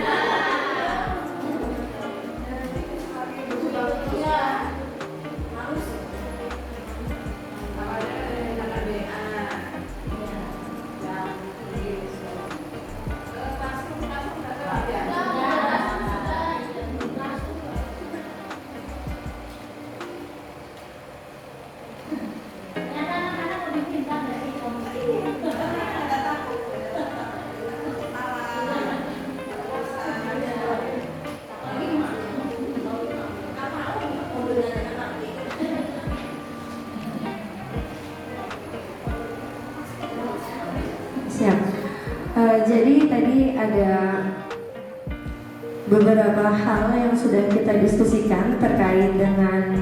S3: Siap. Jadi tadi ada beberapa hal yang sudah kita diskusikan terkait dengan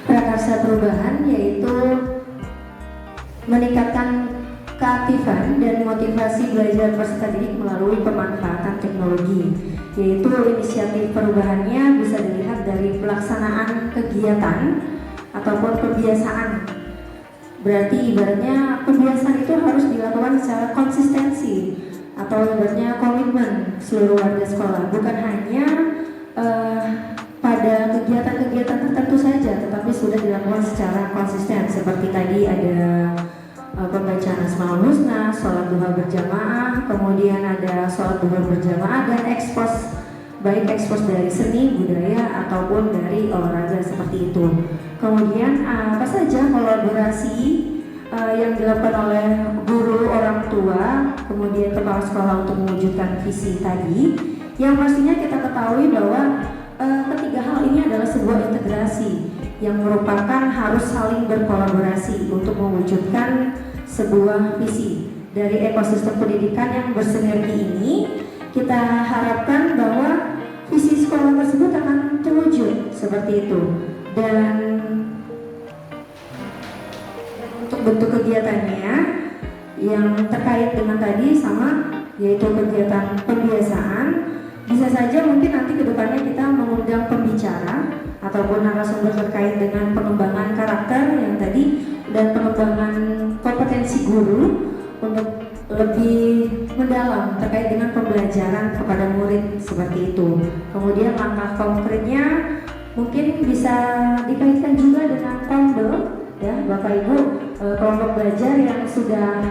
S3: prakarsa perubahan, yaitu meningkatkan keaktifan dan motivasi belajar peserta didik melalui pemanfaatan teknologi, yaitu inisiatif perubahannya bisa dilihat dari pelaksanaan kegiatan ataupun kebiasaan. Berarti ibaratnya kebiasaan itu harus dilakukan secara konsistensi atau ibaratnya komitmen seluruh warga sekolah, bukan hanya pada kegiatan-kegiatan tertentu saja, tetapi sudah dilakukan secara konsisten. Seperti tadi ada pembacaan Asmaul Husna, sholat duha berjamaah, kemudian ada sholat duha berjamaah dan ekspos, baik ekspos dari seni, budaya ataupun dari olahraga seperti itu. Kemudian apa saja kolaborasi yang dilakukan oleh guru, orang tua, kemudian kepala sekolah untuk mewujudkan visi tadi. Yang pastinya kita ketahui bahwa ketiga hal ini adalah sebuah integrasi yang merupakan harus saling berkolaborasi untuk mewujudkan sebuah visi. Dari ekosistem pendidikan yang bersinergi ini, kita harapkan bahwa visi sekolah tersebut akan terwujud seperti itu. Dan untuk bentuk kegiatannya yang terkait dengan tadi sama, yaitu kegiatan pembiasaan, bisa saja mungkin nanti kedepannya kita mengundang pembicara ataupun narasumber terkait dengan pengembangan karakter yang tadi dan pengembangan kompetensi guru untuk lebih mendalam terkait dengan pembelajaran kepada murid seperti itu. Kemudian langkah konkretnya mungkin bisa dikaitkan juga dengan pondel, ya Bapak Ibu, kelompok belajar yang sudah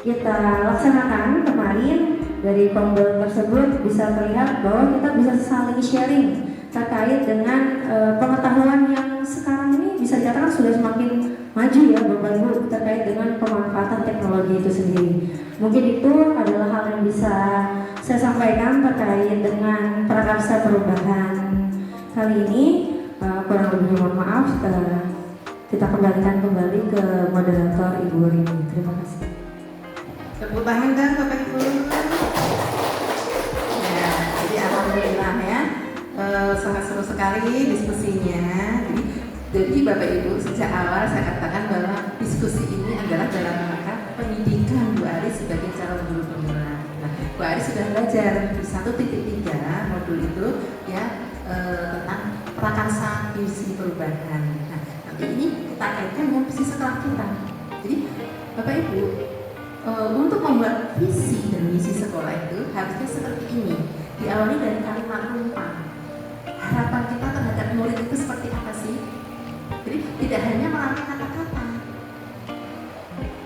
S3: kita laksanakan kemarin. Dari pondel tersebut bisa terlihat bahwa kita bisa saling sharing terkait dengan pengetahuan yang sekarang ini bisa dikatakan sudah semakin maju ya Bapak Ibu, terkait dengan pemanfaatan teknologi itu sendiri. Mungkin itu adalah hal yang bisa saya sampaikan terkait dengan prakarsa perubahan kali ini. Kurang lebih mohon maaf, kita kembalikan kembali ke moderator Ibu Rini. Terima kasih.
S1: Tepuk tangan dan Bapak Ibu. Ya, jadi alhamdulillah ya, sangat seru sekali diskusinya. Jadi Bapak Ibu, sejak awal saya katakan bahwa diskusi ini adalah dalam rangka pendidikan Bu Aris sebagai calon guru penggerak. Nah, Bu Aris sudah belajar di 1.3 modul itu ya tentang prakarsa visi perubahan. Nah, nanti ini kita kaitkan dengan visi sekolah kita. Jadi Bapak Ibu, untuk membuat visi dan misi sekolah itu harusnya seperti ini. Diawali dari kalimat rumpang. Harapan kita terhadap murid itu seperti apa sih? Jadi tidak hanya melalui kata-kata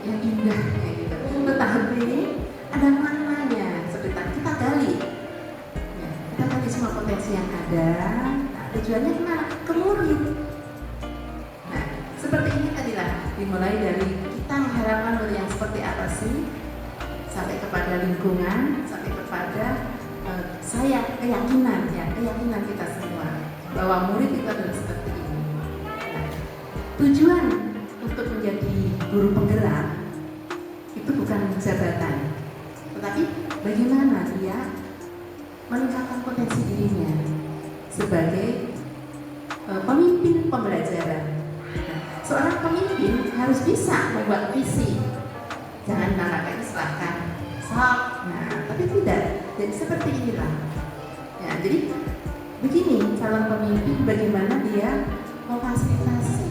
S1: yang indah kayak gitu, tetapi ada maknanya. Seperti tadi kita gali, ya, kita gali semua potensi yang ada. Nah, tujuannya kemana? Ke murid. Nah, seperti ini tadilah dimulai dari kita mengharapkan murid yang seperti apa sih, sampai kepada lingkungan, sampai kepada keyakinan kita semua bahwa murid itu adalah seperti ini. Nah, tujuan untuk menjadi guru penggerak itu bukan jabatan, tetapi bagaimana dia meningkatkan potensi dirinya sebagai pemimpin pembelajaran. Nah, seorang pemimpin harus bisa membuat visi. Jangan mengatakan silahkan sok. Nah, tapi tidak. Jadi seperti inilah. Ya, jadi begini calon pemimpin bagaimana dia memfasilitasi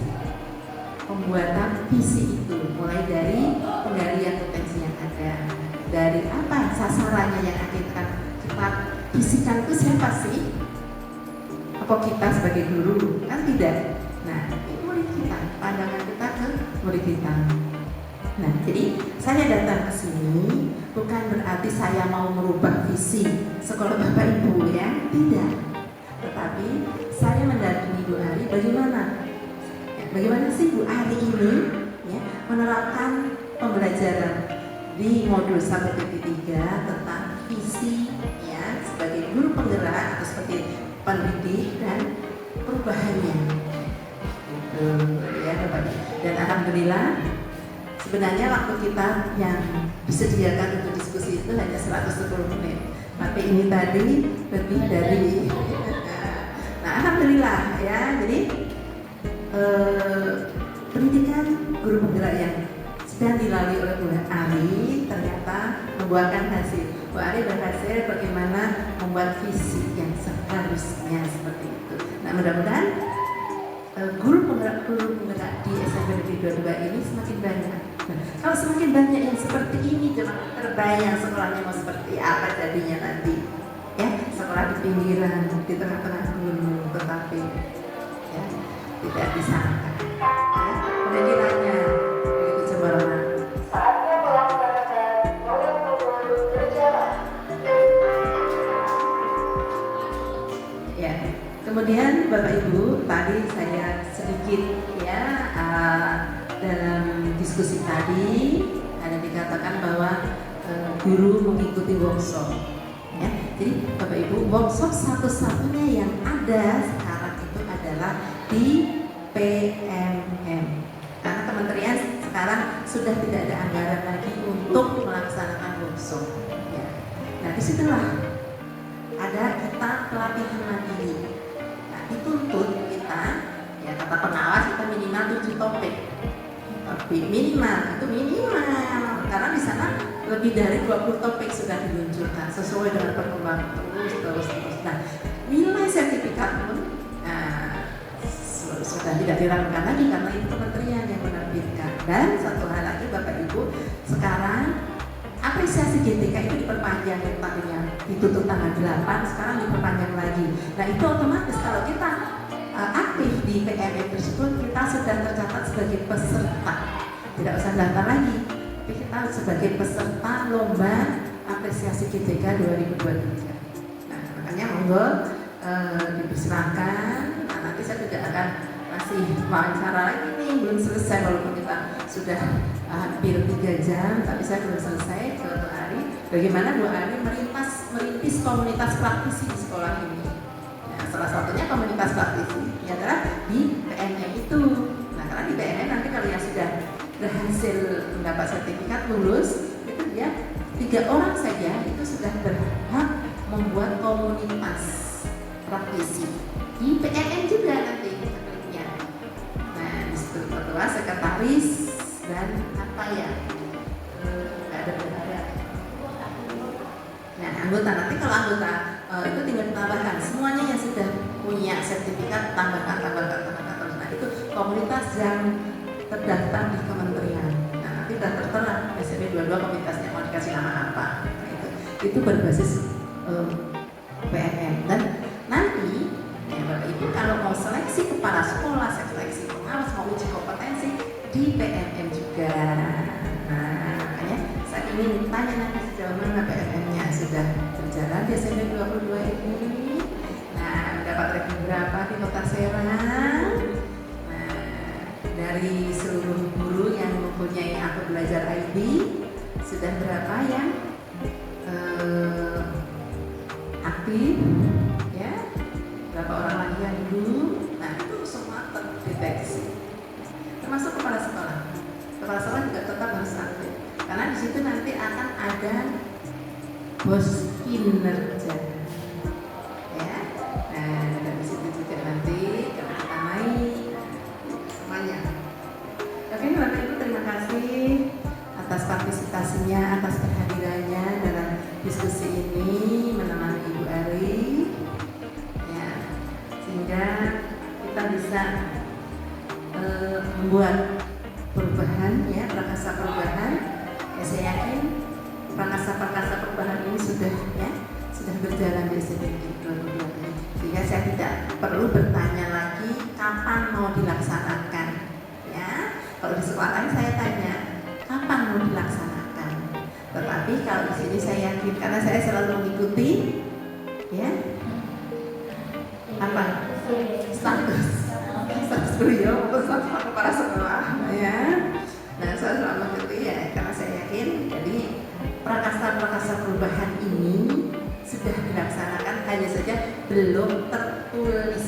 S1: pembuatan visi itu, mulai dari penggalian potensi yang ada, dari apa sasarannya yang akan kita visikan itu siapa sih? Apa kita sebagai guru? Kan tidak. Nah, itu murid kita, pandangan kita ke murid kita. Nah, jadi saya datang ke sini bukan berarti saya mau merubah visi sekolah Bapak Ibu ya, tidak. Tetapi saya mendampingi Bu Ari bagaimana? Ya, bagaimana sih Bu Ari ini ya, menerapkan pembelajaran di modul 1.3 tentang visi ya sebagai guru penggerak atau sebagai pendidik dan perubahannya. Gitu ya Bapak. Dan alhamdulillah sebenarnya waktu kita yang disediakan untuk diskusi itu hanya 110 menit. Tapi ini tadi lebih dari nah alhamdulillah ya. Jadi pendidikan guru penggerak yang sedang dilalui oleh Bu Ari ternyata membuahkan hasil. Bu Ari berhasil bagaimana membuat visi yang seharusnya seperti itu. Nah mudah-mudahan guru penggerak di SMP Negeri 22 ini semakin banyak. Nah, kalau semakin banyak yang seperti ini, coba terbayang sekolahnya mau seperti apa jadinya nanti. Ya, sekolah di pinggiran, di tengah-tengah gunung, tetapi ya, tidak disangka. Ya, pendidikannya begitu cemerlang. Ya, kemudian Bapak Ibu tadi saya sedikit ya dalam diskusi tadi ada dikatakan bahwa guru mengikuti workshop. Ya, jadi Bapak Ibu workshop satu-satunya yang ada sekarang itu adalah di PMM. Karena kementerian sekarang sudah tidak ada anggaran lagi untuk melaksanakan workshop. Ya. Nah disitulah ada kita pelatihan mandiri. Nah dituntut kita, ya kata pengawas kita minimal 7 topik. Tapi minimal karena di sana lebih dari 20 topik sudah diluncurkan sesuai dengan perkembangan terus. Nah nilai sertifikat pun sudah tidak diragukan lagi karena itu kementerian yang menerbitkan. Dan satu hal lagi Bapak Ibu, sekarang apresiasi GTK itu diperpanjang yang tadinya ditutup tanggal 8, sekarang diperpanjang lagi. Nah itu otomatis kalau kita aktif di PMM tersebut, kita sudah tercatat sebagai peserta, tidak usah daftar lagi, tapi kita sebagai peserta lomba apresiasi GTK 2023. Nah makanya monggo dipersilakan. Nah nanti saya juga akan masih wawancara lagi nih, belum selesai walaupun kita sudah hampir 3 jam, tapi saya belum selesai ke Bu Ari. Bagaimana Bu Ari merintis komunitas praktisi di sekolah ini? Nah, salah satunya komunitas praktisi ini adalah di PNM itu. Nah, karena di PNM nanti kalau yang sudah berhasil mendapat sertifikat lulus, itu dia 3 orang saja itu sudah berhak membuat komunitas praktisi di PNM juga nanti. Ketua, sekretaris, dan apa ya? Nggak ada bendahara. Nah, anggota nanti kalau anggota itu tinggal tambahkan semuanya yang sudah punya sertifikat tambahkan terus. Nah itu komunitas yang terdaftar di kementerian. Nah nanti sudah tertera SMP 22 komunitasnya mau dikasih nama apa? Nah, itu berbasis PNM. Dan nanti ya Bapak Ibu kalau mau seleksi kepala sekolah, seleksi pengawas, mau uji kompetensi di PMM juga. Nah makanya saya ingin tanya nanti sejauh mana PMM-nya sudah berjalan di SMP 22 ini. Nah dapat ranking berapa di Kota Serang? Nah dari seluruh guru yang mempunyai akun belajar ID sudah berapa yang aktif? Ya, berapa orang lagi yang dulu? Nah itu semua terdeteksi, termasuk kepala sekolah. Kepala sekolah juga tetap harus aktif, karena di situ nanti akan ada bos kinerja. Ya, nah dari situ juga nanti kalau kita naik semuanya. Oke, Bapak Ibu terima kasih atas partisipasinya, atas kehadirannya dalam diskusi ini menemani Ibu Ari. Sehingga kita bisa membuat perubahan ya, prakasa perubahan. Ya, saya yakin prakasa perubahan ini sudah berjalan di SMPG 22 ini. Sehingga saya tidak perlu bertanya lagi kapan mau dilaksanakan. Ya, kalau di sekolah lain saya tanya kapan mau dilaksanakan. Tetapi kalau di sini saya yakin karena saya selalu mengikuti ya apa status beliau pesan para sekolah ya. Nah saya selalu mengikuti ya karena saya yakin jadi prakasa perubahan ini sudah dilaksanakan, hanya saja belum tertulis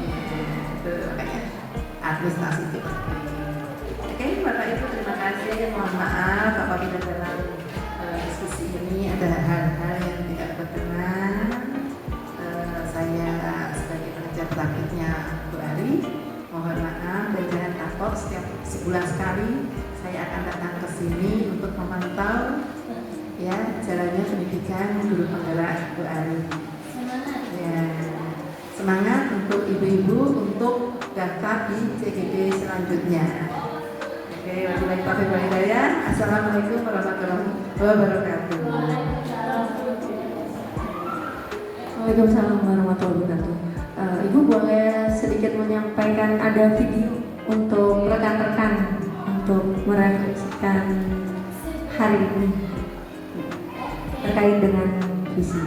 S1: ya, makanya administrasi itu. Oke Bapak Ibu, terima kasih. Mohon maaf apabila dalam diskusi ini ada hal-hal yang tidak berkenan. Saya sebagai pengajar praktiknya Bu Ari, mohon maaf dan jangan takut, setiap sebulan sekali saya akan datang ke sini untuk memantau ya jalannya pendidikan guru penggerak Bu Ari. Ya, semangat untuk ibu-ibu untuk daftar di CGD selanjutnya. Oke, wabillahi taufiq wal hidayah. Assalamualaikum warahmatullahi wabarakatuh.
S3: Waalaikumsalam warahmatullahi wabarakatuh. Ibu boleh sedikit menyampaikan ada video untuk rekan-rekan untuk merefleksikan hari ini terkait dengan visi.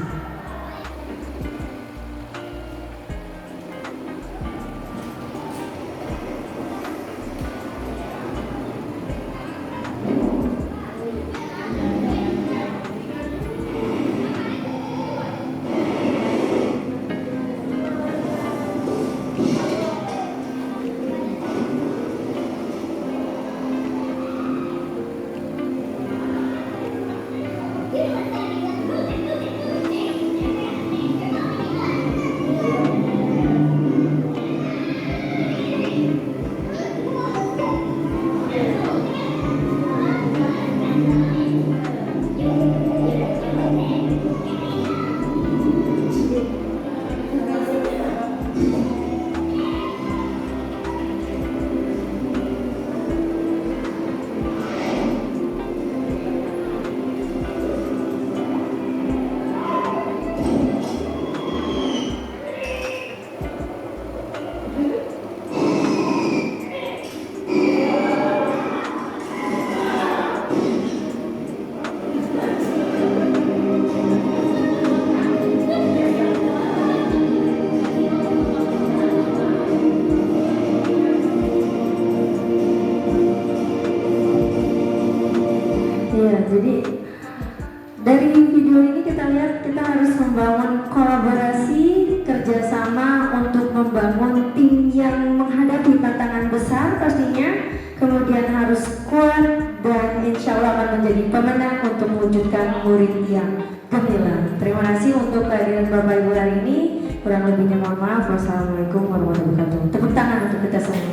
S3: Jadi dari video ini kita lihat kita harus membangun kolaborasi kerjasama untuk membangun tim yang menghadapi tantangan besar pastinya, kemudian harus kuat dan insya Allah akan menjadi pemenang untuk mewujudkan murid yang gemilang. Terima kasih untuk kehadiran Bapak Ibu hari ini. Kurang lebihnya mohon maaf. Wassalamualaikum warahmatullahi wabarakatuh. Tepuk tangan untuk kita semua.